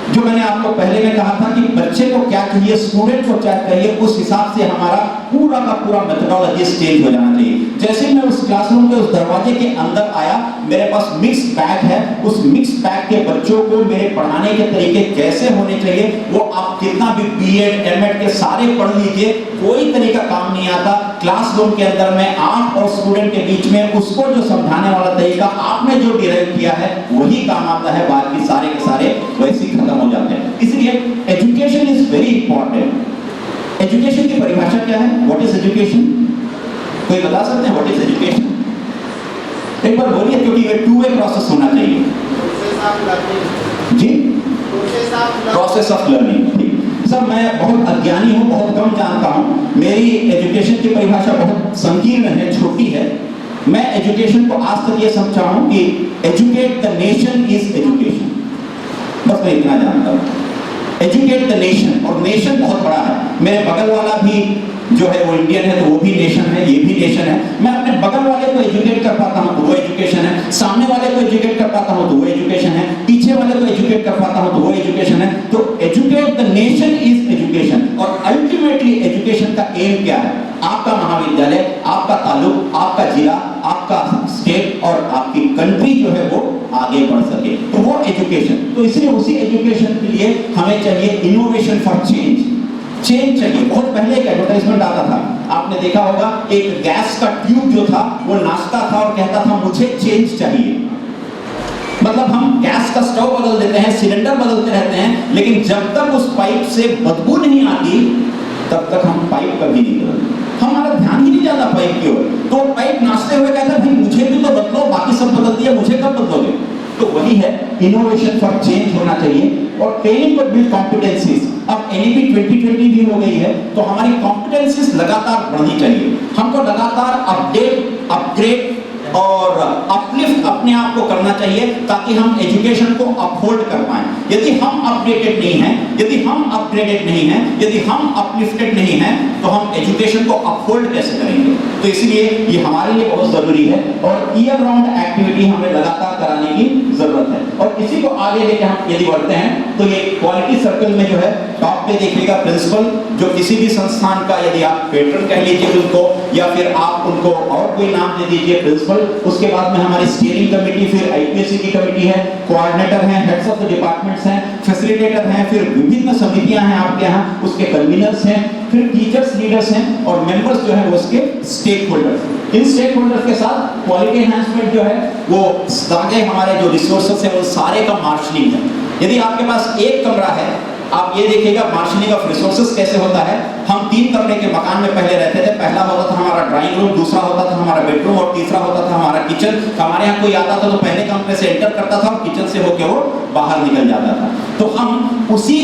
जो मैंने आपको पहले में कहा था कि बच्चे को क्या चाहिए, स्टूडेंट को क्या चाहिए, उस हिसाब से हमारा पूरा का पूरा मेथोडोलॉजी चेंज हो जाना चाहिए। जैसे मैं उस क्लासरूम के उस दरवाजे के अंदर आया, मेरे पास मिक्स बैग है, उस मिक्स बैग के बच्चों को मेरे पढ़ाने के तरीके कैसे होने चाहिए, वो आप कितना भी बीएड एमएड के सारे पढ़ लीजिए, कोई तरीका काम नहीं आता। क्लासरूम के अंदर में आप और स्टूडेंट के बीच में उसको जो समझाने वाला तरीका आपने जो डिराइव किया है वही काम आता है, बाकी सारे के सारे वैसे ही खत्म हो जाते हैं। इसलिए education is very important. Education की परिभाषा क्या है? What is education? कोई बता सकते हैं व्हाट इज एजुकेशन? एक बार बोलिए, क्योंकि ये टू वे प्रोसेस होना चाहिए जी। Process of learning. सर मैं बहुत अज्ञानी हूँ, बहुत कम जानता हूँ, मेरी एजुकेशन की परिभाषा बहुत संकीर्ण है, छोटी है। मैं एजुकेशन को आज तक ये समझा हूँ कि educate the nation is education, बस मैं इतना जानता हूँ। एजुकेट द नेशन, और नेशन बहुत बड़ा है। मेरे बगल वाला भी जो है वो इंडियन है, तो वो भी नेशन है, ये भी नेशन है। मैं अपने बगल वाले को एजुकेट कर पाता हूँ तो वो एजुकेशन है, सामने वाले को एजुकेट कर पाता हूँ तो वो एजुकेशन है, पीछे वाले को एजुकेट कर पाता हूँ तो वो एजुकेशन है। तो educate the nation is education. और अल्टीमेटली एजुकेशन का एम क्या है? आपका महाविद्यालय, आपका ताल्लुक, आपका जिला, आपका स्टेट और आपकी कंट्री जो है वो आगे बढ़ सके, तो वो एजुकेशन। तो इसलिए उसी एजुकेशन के लिए हमें चाहिए इनोवेशन फॉर चेंज। चेंज चाहिए। बहुत पहले एक एडवर्टाइजमेंट आता था, आपने देखा होगा, एक गैस का ट्यूब जो था वो नाचता था और कहता था मुझे चेंज चाहिए। मतलब हम गैस का स्टोव बदल देते हैं, सिलेंडर बदलते रहते हैं, लेकिन जब तक उस पाइप से बदबू नहीं आती तब तक हम पाइप कभी नहीं बदलते। हमारा ध्यान ही नहीं जाता पाइप की ओर। तो पाइप नाचते हुए कहता है भाई मुझे भी तो बदलो, बाकी सब बदल दिया, मुझे कब बदलोगे? तो वही है, इनोवेशन फॉर चेंज होना चाहिए। और ट्रेनिंग पर बिल्ड कॉम्पिटेंसीज। अब एनईपी 2020 भी हो गई है, तो हमारी कॉम्पिटेंसीज लगातार बढ़नी चाहिए। हमको लगातार अपडेट, अपग्रेड और अपलिफ्ट अपने आप को करना चाहिए, ताकि हम एजुकेशन को अपहोल्ड कर पाएं। यदि हम अपडेटेड नहीं हैं, यदि हम अपग्रेडेड नहीं हैं, यदि हम अपलिफ्टेड नहीं हैं, तो हम एजुकेशन को अपहोल्ड कैसे करेंगे? तो इसलिए ये हमारे लिए बहुत जरूरी है, और ईयर राउंड एक्टिविटी हमें लगातार कराने की जरूरत है। और इसी को आगे लेके हम यदि बढ़ते हैं, तो ये क्वालिटी सर्कल में जो है टॉप पे देखिएगा प्रिंसिपल, जो किसी भी संस्थान का, यदि आप पेट्रन कह लीजिए उनको, या फिर आप उनको और कोई नाम दे दीजिए, प्रिंसिपल। उसके बाद में हमारी स्टीयरिंग कमेटी, फिर आईपीएससी की कमेटी है, कोऑर्डिनेटर हैं, हेड्स ऑफ द डिपार्टमेंट्स हैं, फैसिलिटेटर हैं, फिर विभिन्न समितियां हैं आपके यहाँ, उसके कन्वीनर्स हैं, फिर टीचर्स लीडर्स हैं, और मेंबर्स जो है वो उसके स्टेक होल्डर्स। इन स्टेक होल्डर्स के साथ क्वालिटी एनहांसमेंट जो है वो सारे हमारे जो रिसोर्सेस है वो सारे का मार्शलिंग है। यदि आपके पास एक कमरा है, आप ये देखिएगा मार्शलिंग ऑफ रिसोर्सेस कैसे होता है। हम 3 कमरे के मकान में पहले रहते थे। पहला होता था हमारा ड्राइंग रूम, दूसरा होता था हमारा बेडरूम, और तीसरा होता था हमारा किचन। हमारे यहाँ कोई आता था तो पहले कमरे से एंटर करता था और किचन से होके वो बाहर निकल जाता था। तो हम उसी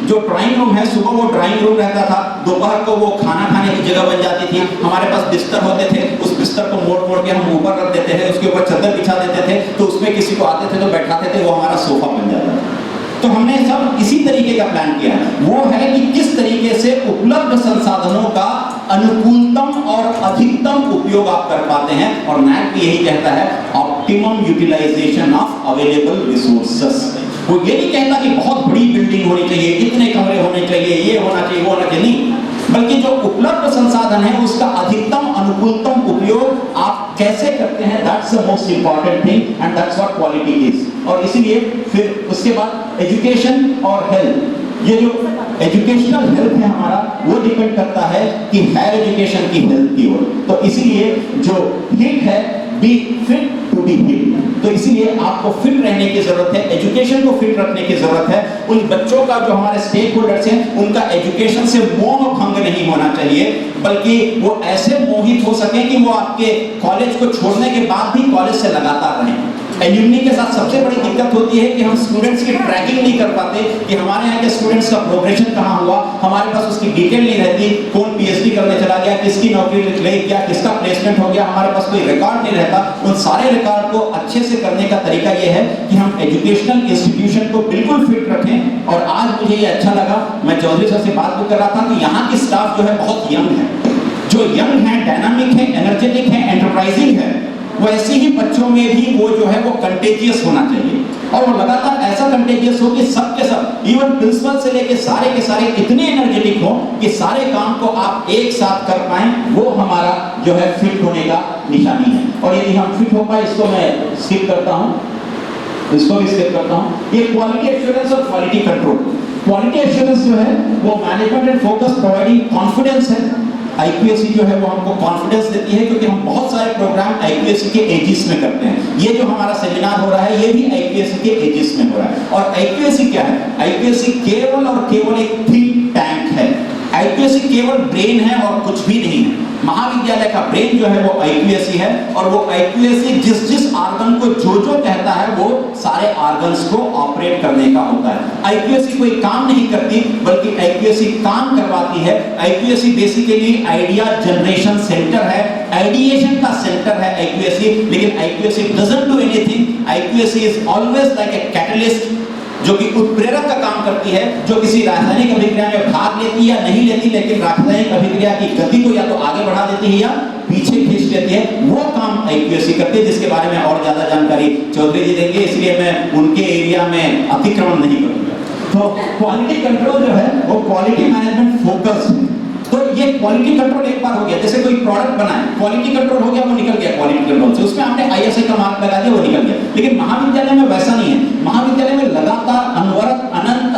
जो ड्राइंग रूम है, सुबह वो ड्राइंग रूम रहता था, दोपहर को वो खाना खाने की जगह बन जाती थी। हमारे पास बिस्तर होते थे, उस बिस्तर को मोड़ मोड़ के हम ऊपर रख देते थे, उसके ऊपर चादर बिछा देते थे, तो उसमें किसी को आते थे तो बैठाते थे, वो हमारा सोफा बन जाता था। तो हमने सब इसी तरीके का प्लान किया है। वो है कि किस तरीके से उपलब्ध संसाधनों का अनुकूलतम और अधिकतम उपयोग आप कर पाते हैं, और नैक भी यही कहता है optimum utilisation of available resources. वो ये नहीं कहता कि बहुत बड़ी बिल्डिंग होनी चाहिए, इतने कमरे होने चाहिए, ये होना चाहिए, वो होना चाहिए, नहीं, बल्कि जो उपलब्ध संसाधन है उसका अधिकतम अनुकूलतम उपयोग आप कैसे करते हैं, that's the most important thing, and that's what quality is. और इसीलिए फिर उसके बाद एजुकेशन और हेल्थ, ये जो एजुकेशनल हेल्थ है हमारा, वो डिपेंड करता है कि हायर एजुकेशन की हेल्थ की ओर। तो इसीलिए जो हिट है, be fit to be hit, तो इसीलिए आपको फिट रहने की जरूरत है, एजुकेशन को फिट रखने की जरूरत है। उन बच्चों का जो हमारे स्टेक होल्डर्स हैं, उनका एजुकेशन से मोह भंग नहीं होना चाहिए, बल्कि वो ऐसे मोहित हो सके कि वो आपके कॉलेज को छोड़ने के बाद भी कॉलेज से लगातार रहें। एल्यूमनी के साथ सबसे बड़ी दिक्कत होती है कि हम स्टूडेंट्स की ट्रैकिंग नहीं कर पाते कि हमारे यहाँ के स्टूडेंट्स का प्रोग्रेशन कहाँ हुआ, हमारे पास उसकी डिटेल नहीं रहती, कौन पीएचडी करने चला गया, किसकी नौकरी लग गया, किसका प्लेसमेंट हो गया, हमारे पास कोई रिकॉर्ड नहीं रहता। उन सारे रिकॉर्ड को अच्छे से करने का तरीका ये है कि हम एजुकेशनल इंस्टीट्यूशन को बिल्कुल फिट रखें। और आज मुझे ये अच्छा लगा, मैं चौधरी सर से बात भी कर रहा था कि यहाँ की स्टाफ जो है बहुत यंग है, जो यंग है, डायनामिक है, एनर्जेटिक है, एंटरप्राइजिंग है, वैसे ही बच्चों में भी वो जो है वो कंटेजियस होना चाहिए, और वो लगातार ऐसा कंटेजियस हो कि सब के सब, इवन प्रिंसिपल से लेके सारे के सारे इतने एनर्जेटिक हो कि सारे काम को आप एक साथ कर पाएं। वो हमारा जो है फिट होने का निशानी है। और यदि हम फिट हो पाए, इसको मैं स्किप करता हूं, इसको भी स्किप करता हूं, ये क्वालिटी एश्योरेंस और क्वालिटी कंट्रोल। क्वालिटी एश्योरेंस जो है वो management and focus providing confidence है। आईक्यूएसी जो है वो हमको कॉन्फिडेंस देती है, क्योंकि हम बहुत सारे प्रोग्राम आईक्यूएसी के एजिस में करते हैं। ये जो हमारा सेमिनार हो रहा है, ये भी आईक्यूएसी के एजिस में हो रहा है। और आईक्यूएसी क्या है? आईक्यूएसी केवल और केवल एक थिंक टैंक है। आईक्यूएसी केवल ब्रेन है और कुछ भी नहीं है। महाविद्यालय का ब्रेन जो है वो आईक्यूएसी है, और वो आईक्यूएसी जिस जिस आर्गन को जो जो कहता है वो सारे आर्गन्स को ऑपरेट करने का होता है। आईक्यूएसी कोई काम नहीं करती, बल्कि आईक्यूएसी काम करवाती है। IQAC basically idea generation centre है, आइडिएशन का सेंटर है आईक्यूएसी। लेकिन IQAC doesn't do anything. IQAC is always like a catalyst, जो कि उत्प्रेरक का काम करती है, जो किसी रासायनिक अभिक्रिया में भाग लेती या नहीं लेती, लेकिन रासायनिक अभिक्रिया की गति को या तो आगे बढ़ा देती है या पीछे खींच लेती है। वो काम आईक्यूएसी करती है, जिसके बारे में और ज्यादा जानकारी चौधरी जी देंगे, इसलिए मैं उनके एरिया में अतिक्रमण नहीं करूंगा। तो क्वालिटी कंट्रोल जो है वो क्वालिटी मैनेजमेंट फोकस है। तो ये क्वालिटी कंट्रोल एक बार हो गया, जैसे कोई प्रोडक्ट बना है, क्वालिटी कंट्रोल हो गया, वो निकल गया क्वालिटी कंट्रोल से, उसमें आपने आईएसआई का मार्क लगा दिया, वो निकल गया। लेकिन महाविद्यालय में वैसा नहीं है। महाविद्यालय में लगातार अनवरत अनंत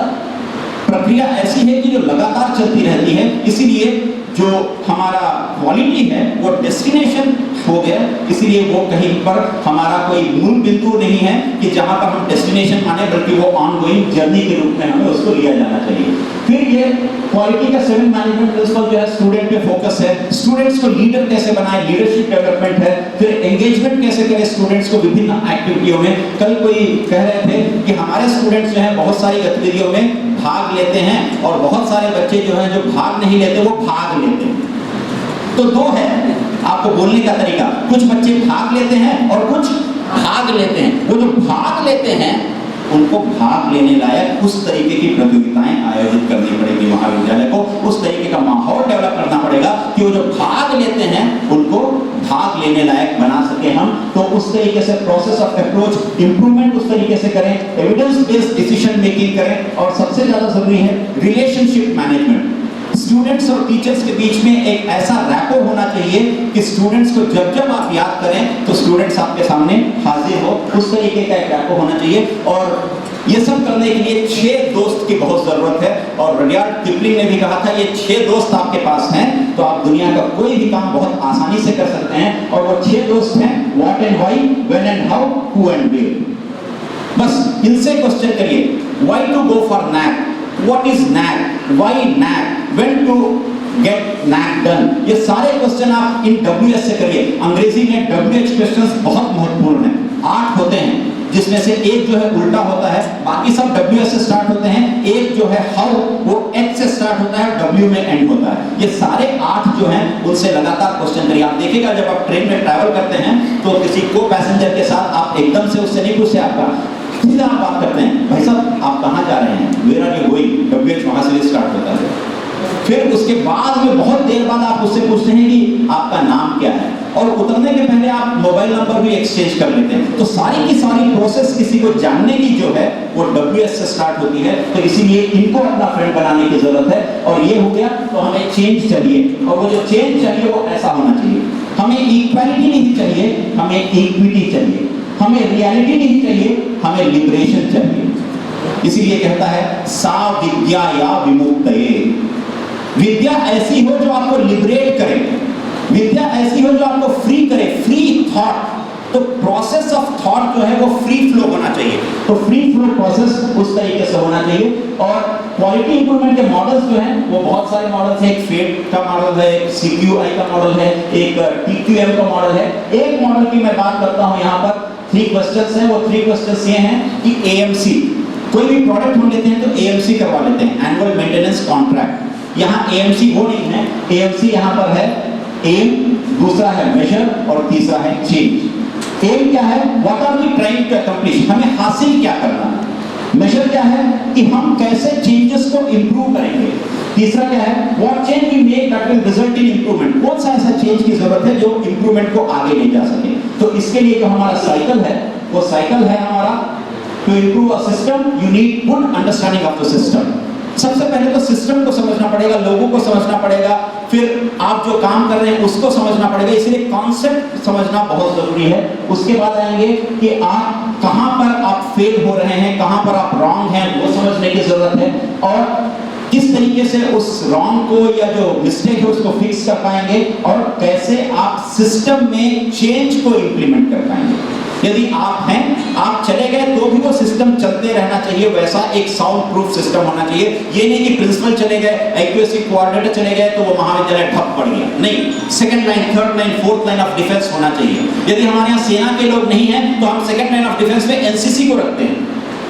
प्रक्रिया ऐसी है कि जो लगातार चलती रहती है। इसीलिए जो हमारा क्वालिटी है वो डेस्टिनेशन हो गया, इसीलिए वो कहीं पर हमारा कोई मूल बिंदु नहीं है कि जहां पर हम डेस्टिनेशन माने, बल्कि वो ऑनगोइंग जर्नी के रूप में हमें उसको लिया जाना चाहिए। फिर ये क्वालिटी का 7 मैनेजमेंट प्रिंसिपल जो है स्टूडेंट पे फोकस है। स्टूडेंट्स को लीडर कैसे बनाए, लीडरशिप डेवलपमेंट है। फिर एंगेजमेंट कैसे करें स्टूडेंट्स को विभिन्न एक्टिविटियों में। कल कोई कह रहे थे कि हमारे स्टूडेंट्स जो हैं बहुत सारी गतिविधियों में भाग लेते हैं, और बहुत सारे बच्चे जो हैं जो भाग नहीं लेते, वो भाग लेते हैं। तो दो है आपको बोलने का तरीका, कुछ बच्चे भाग लेते हैं और कुछ भाग लेते हैं। वो जो भाग लेते हैं उनको भाग लेने लायक उस तरीके की प्रतियोगिताएं आयोजित करनी पड़ेगी महाविद्यालय को, उस तरीके का माहौल डेवलप करना पड़ेगा कि वो जो भाग लेते हैं उनको भाग लेने लायक बना सके हम। तो उस तरीके से प्रोसेस ऑफ अप्रोच इंप्रूवमेंट उस तरीके से करें, एविडेंस बेस्ड डिसीजन मेकिंग करें, और सबसे ज्यादा जरूरी है रिलेशनशिप मैनेजमेंट। स्टूडेंट्स और टीचर्स के बीच में एक ऐसा रैपो होना चाहिए कि स्टूडेंट्स को जब जब आप याद करें तो स्टूडेंट्स आपके सामने हाजिर हो, उस तरीके का एक रैपो होना चाहिए। और ये सब करने के लिए 6 दोस्त की बहुत जरूरत है। और रुडयार्ड किपलिंग ने भी कहा था, ये 6 दोस्त आपके पास हैं तो आप दुनिया का कोई भी काम बहुत आसानी से कर सकते हैं। और वो 6 दोस्त हैं, what and why, when and how, who and where. बस इनसे क्वेश्चन करिए, why to go for NAAC, What is NAC? Why NAC? When to get NAC done? ये सारे क्वेश्चन आप इन WH से करिए। अंग्रेजी में WH क्वेश्चंस बहुत महत्वपूर्ण हैं। 8 होते हैं, जिसमें से एक जो है उल्टा होता है, बाकी सब WH से स्टार्ट होते हैं। एक जो है हाउ, वो H से स्टार्ट होता है, W में एंड होता है। ये सारे 8 जो हैं उनसे लगातार क्वेश्चन करिए। आप देखिएगा जब आप ट्रेन में ट्रैवल करते हैं तो किसी को पैसेंजर के साथ आप एकदम से उससे नहीं पूछते, आपका सीधा आप बात करते हैं, भाई साहब आप कहाँ जा रहे हैं, where are you going, WH वहां से स्टार्ट होता है। फिर उसके बाद में बहुत देर बाद आप उससे पूछते हैं कि आपका नाम क्या है, और उतरने के पहले आप मोबाइल नंबर भी एक्सचेंज कर लेते हैं। तो सारी की सारी प्रोसेस किसी को जानने की जो है वो WH से स्टार्ट होती है। तो इसीलिए इनको अपना फ्रेंड बनाने की जरूरत है। और ये हो गया तो हमें चेंज चाहिए, और वो जो चेंज चाहिए वो ऐसा होना चाहिए। हमें इक्वालिटी नहीं चाहिए, हमें इक्विटी चाहिए। हमें रियलिटी नहीं चाहिए, हमें लिबरेशन चाहिए। इसीलिए कहता है सा विद्या या विमुक्तये। विद्या ऐसी हो जो आपको लिबरेट करे, विद्या ऐसी हो जो आपको फ्री करे, फ्री थॉट। तो प्रोसेस ऑफ थॉट जो है वो फ्री फ्लो होना चाहिए, तो फ्री फ्लो प्रोसेस उस तरीके से होना चाहिए। और क्वालिटी इंप्रूवमेंट के मॉडल्स जो हैं वो बहुत सारे मॉडल्स हैं, एक फेट का मॉडल है, एक CQI का मॉडल है, एक TQM का मॉडल है। एक मॉडल की मैं बात करता हूं, यहाँ पर 3 क्वेश्चंस हैं। वो 3 क्वेश्चंस ये हैं कि AMC, कोई भी प्रोडक्ट हम लेते हैं तो AMC करवा लेते हैं, एनुअल मेंटेनेंस कॉन्ट्रैक्ट। यहाँ AMC वो नहीं है, AMC यहाँ पर है एम, दूसरा है मेजर और तीसरा है चेंज। एम क्या है? What are we trying to accomplish, हमें हासिल क्या करना है। मेजर क्या है कि हम कैसे चेंजेस को इंप्रूव करेंगे। तीसरा क्या है? What change we make that will result in improvement, कौन सा ऐसा चेंज की जरूरत है जो इंप्रूवमेंट को आगे ले जा सके। तो इसके लिए जो हमारा साइकिल है वो साइकिल है हमारा to improve a system you need good understanding of the system. सबसे पहले तो सिस्टम को समझना पड़ेगा, लोगों को समझना पड़ेगा, फिर आप जो काम कर रहे हैं उसको समझना पड़ेगा, इसलिए कॉन्सेप्ट समझना बहुत जरूरी है। उसके बाद आएंगे कि आप कहां पर आप फेल हो रहे हैं, कहां पर आप रॉन्ग हैं, वो समझने की जरूरत है, और किस तरीके से उस रॉन्ग को या जो मिस्टेक है उसको फिक्स कर पाएंगे, और कैसे आप सिस्टम में चेंज को इंप्लीमेंट कर पाएंगे। यदि आप हैं, आप चले गए तो भी वो सिस्टम चलते रहना चाहिए, वैसा एक साउंड प्रूफ सिस्टम होना चाहिए। ये नहीं कि प्रिंसिपल चले गए, एक्यूएससी कोऑर्डिनेटर चले गए तो वो महाविद्यालय ठप पड़ गया, नहीं। Second line, third line, fourth line of defence होना चाहिए। यदि हमारे यहाँ सेना के लोग नहीं हैं तो हम सेकंड लाइन ऑफ डिफेंस में एनसीसी को रखते हैं,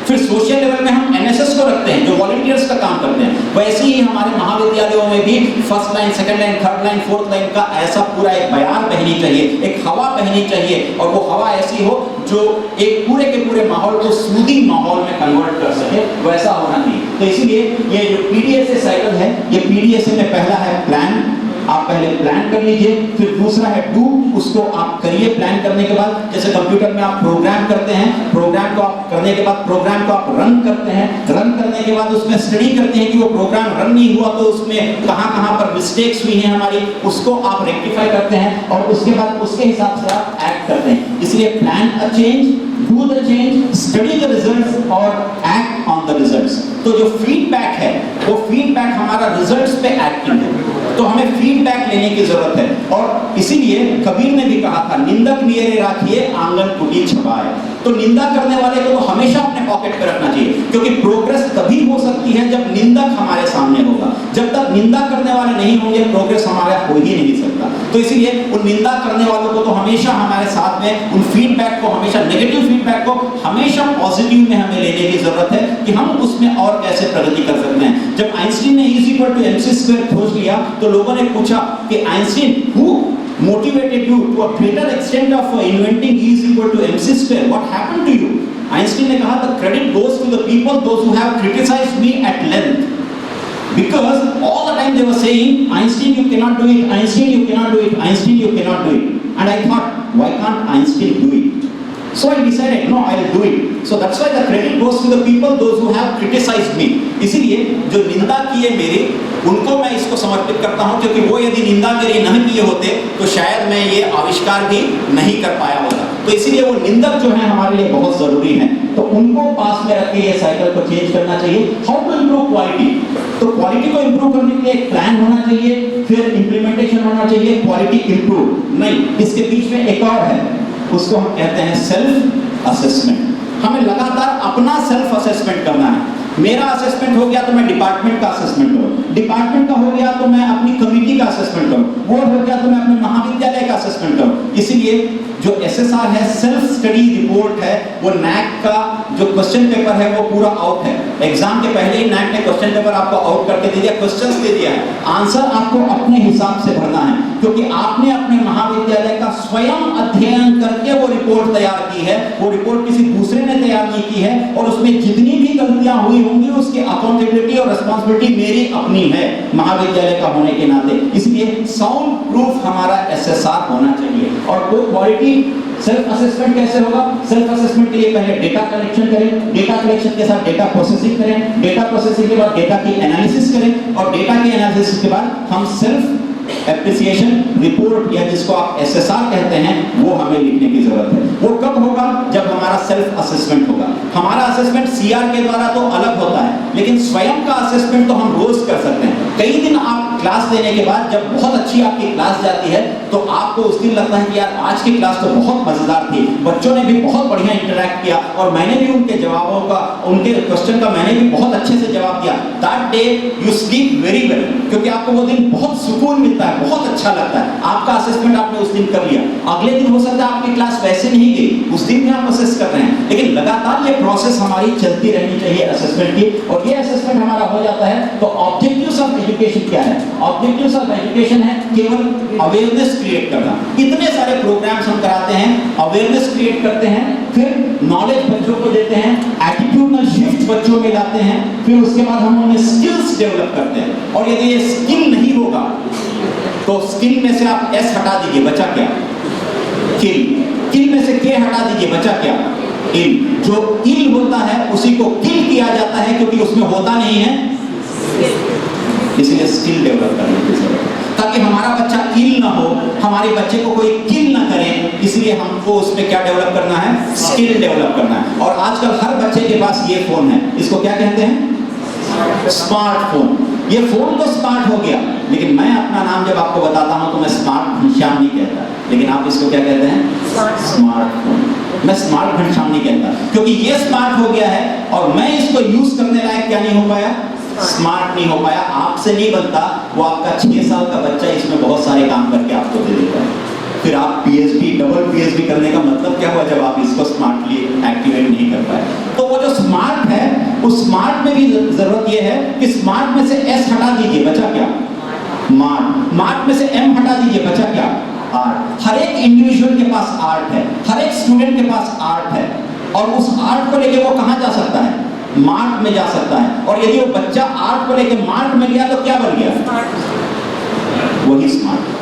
फिर सोशल लेवल में हम एनएसएस को रखते हैं जो वॉलंटियर्स का काम करते हैं। वैसे ही हमारे महाविद्यालयों में भी first line, second line, third line, fourth line का ऐसा पूरा एक बयान बहनी चाहिए, एक हवा बहनी चाहिए, और वो हवा ऐसी हो जो एक पूरे के पूरे माहौल को सूदिंग माहौल में कन्वर्ट कर सके, वैसा होना चाहिए। तो इसीलिए ये जो PDSA साइकिल है, ये PDSA में पहला है प्लान, आप पहले प्लान कर लीजिए, फिर दूसरा है डू, उसको आप करिए। प्लान करने के बाद जैसे कंप्यूटर में आप प्रोग्राम करते हैं, प्रोग्राम को आप करने के बाद प्रोग्राम को आप रन करते हैं, रन करने के बाद उसमें स्टडी करते हैं कि वो प्रोग्राम रन नहीं हुआ तो उसमें कहां-कहां पर मिस्टेक्स हुई हैं हमारी, उसको आप रेक्टिफाई करते हैं, और उसके बाद उसके हिसाब से आप एक्ट करते हैं। इसलिए plan a change, do the change, study the results और एक्ट ऑन द रिजल्ट्स। तो जो फीडबैक है वो फीडबैक हमारा रिजल्ट्स पे एक्टिंग है, तो हमें फीडबैक लेने की जरूरत है। और इसीलिए कबीर ने भी कहा था, निंदक नियरे राखिए आंगन कुटी छपाए। तो निंदा करने वाले को तो हमेशा अपने पॉकेट पे रखना चाहिए, क्योंकि प्रोग्रेस तभी हो सकती है जब निंदक हमारे सामने होगा। जब तक निंदा करने वाले नहीं होंगे प्रोग्रेस हमारा हो ही नहीं सकता। तो इसीलिए उन निंदा करने वालों को तो हमेशा हमारे साथ में, उन फीडबैक को हमेशा, नेगेटिव फीडबैक को हमेशा पॉजिटिव में हमें लेने की जरूरत है कि हम उसमें और कैसे प्रगति कर सकते हैं। जब आइंस्टीन ने E=mc² खोज लिया तो लोगों ने पूछा कि Einstein, who motivated you to a greater extent of inventing E=mc²? What happened to you? Einstein ने कहा, the credit goes to the people, those who have criticized me at length, because all the time they were saying, Einstein you cannot do it, Einstein you cannot do it, Einstein you cannot do it, and I thought, why can't Einstein do it? So I decided, no, I will do it. So that's why the credit goes to the people, those who have criticized me. इसीलिए जो निंदा की है मेरी, उनको मैं इसको समर्पित करता हूं, क्योंकि वो यदि निंदा मेरी नहीं किए होते तो शायद मैं ये आविष्कार भी नहीं कर पाया होता। तो इसीलिए वो निंदक जो है हमारे लिए बहुत जरूरी है, तो उनको पास में रख के ये साइकिल को चेंज करना चाहिए। How to improve quality? तो क्वालिटी को इंप्रूव करने के लिए एक प्लान होना चाहिए, फिर इंप्लीमेंटेशन होना चाहिए, क्वालिटी इंप्रूव नहीं, इसके बीच में एक और है, उसको हम कहते हैं सेल्फ असेसमेंट। हमें लगातार अपना सेल्फ असेसमेंट करना है। मेरा असेसमेंट हो गया तो मैं डिपार्टमेंट का असेसमेंट करूं, डिपार्टमेंट का हो गया तो मैं अपनी कमेटी का असेसमेंट करूं, वो हो गया तो मैं अपने महाविद्यालय का असेसमेंट करूं। इसीलिए जो SSR है, सेल्फ स्टडी रिपोर्ट है, वो NAAC का जो क्वेश्चन पेपर है वो पूरा आउट है। एग्जाम के पहले ही NAAC ने क्वेश्चन पेपर आपको आउट करके दे दिया, क्वेश्चंस दे दिया है, आंसर आपको अपने हिसाब से भरना है, क्योंकि आपने अपने महाविद्यालय का स्वयं अध्ययन करके वो रिपोर्ट तैयार की है, वो रिपोर्ट किसी दूसरे ने तैयार नहीं की है, और उसमें जितनी भी गलतियां हुई होंगी उसकी अकाउंटेबिलिटी और रिस्पांसिबिलिटी मेरी अपनी है महाविद्यालय का होने के नाते। इसलिए साउंड प्रूफ हमारा SSR होना चाहिए। और वो क्वालिटी सेल्फ असेसमेंट कैसे होगा? सेल्फ असेसमेंट के लिए पहले डेटा कलेक्शन करें, डेटा कलेक्शन के साथ डेटा प्रोसेसिंग करें, डेटा प्रोसेसिंग के बाद डेटा की एनालिसिस करें, और डेटा की एनालिसिस के बाद हम सेल्फ एप्रिसिएशन रिपोर्ट या जिसको आप एसएसआर कहते हैं वो हमें लिखने की जरूरत है। वो कब होगा? जब हमारा सेल्फ असेसमेंट होगा। हमारा असेसमेंट सीआर के द्वारा तो अलग होता है, लेकिन स्वयं का असेसमेंट तो हम रोज कर सकते हैं। कई दिन आप क्लास देने के बाद जब बहुत अच्छी आपकी क्लास जाती है तो आपको उस दिन लगता है कि यार आज की क्लास तो बहुत मजेदार थी, बच्चों ने भी बहुत बढ़िया इंटरैक्ट किया और मैंने भी उनके जवाबों का, उनके क्वेश्चन का मैंने भी बहुत अच्छे से जवाब दिया। That day you sleep very well, क्योंकि आपको वो दिन बहुत सुकून मिलता है, बहुत अच्छा लगता है। आपका असेसमेंट आपने उस दिन कर लिया। अगले दिन हो सकता है आपकी क्लास वैसे नहीं गई, उस दिन भी आप असेस कर रहे हैं, लेकिन लगातार ये प्रोसेस हमारी चलती रहनी चाहिए असेसमेंट की। और ये असेसमेंट हमारा हो जाता है तो ऑब्जेक्टिव्स ऑफ एजुकेशन क्या है? ऑब्जेक्टिव्स ऑफ एजुकेशन है केवल अवेयरनेस क्रिएट करना। इतने सारे प्रोग्राम्स हम कराते हैं, अवेयरनेस क्रिएट करते हैं, फिर नॉलेज बच्चों को देते हैं, एटीट्यूडनल शिफ्ट बच्चों में लाते हैं, फिर उसके बाद हम उन्हें स्किल्स डेवलप करते हैं। और यदि ये स्किल नहीं होगा तो स्किल में से आप एस हटा दीजिए, बचा क्या? किल। किल में से के हटा दीजिए, बचा क्या? इल। जो इल होता है उसी को किल किया जाता है, क्योंकि उसमें होता नहीं है, इसलिए स्किल डेवलप करने की जरूरत है ताकि हमारा बच्चा इल ना हो, हमारे बच्चे को कोई किल ना करे। इसलिए हमको उसमें क्या डेवलप करना है? स्किल डेवलप करना है। और आजकल हर बच्चे के पास ये फोन है, इसको क्या कहते हैं? स्मार्टफोन। ये फोन तो स्मार्ट हो गया, लेकिन मैं अपना नाम जब आपको बताता हूं तो मैं स्मार्ट घनश्याम नहीं कहता, लेकिन आप इसको क्या कहते हैं? स्मार्टफोन। मैं स्मार्ट घनश्याम नहीं कहता, क्योंकि ये स्मार्ट हो गया है और मैं इसको यूज करने लायक क्या नहीं हो पाया? स्मार्ट नहीं हो पाया। आपसे नहीं बनता, वो आपका 6 साल का बच्चा इसमें बहुत सारे काम करके आपको दे देता है। फिर आप पीएचडी, डबल पीएचडी करने का मतलब क्या हुआ जब आप इसको स्मार्टली एक्टिवेट नहीं कर पाए? तो वो जो स्मार्ट है, उस स्मार्ट में भी जरूरत ये है कि स्मार्ट में से एस हटा दीजिए, बचा क्या? मार्ट। मार्ट में से एम हटा दीजिए, बचा क्या? आर्ट। हर एक इंडिविजुअल के पास आर्ट है, हर एक स्टूडेंट के पास आर्ट है, और उस आर्ट को लेके वो कहां जा सकता है? मार्ट में जा सकता है। और यदि वो बच्चा आर्ट को लेके मार्ट में गया तो क्या बन गया? वही स्मार्ट।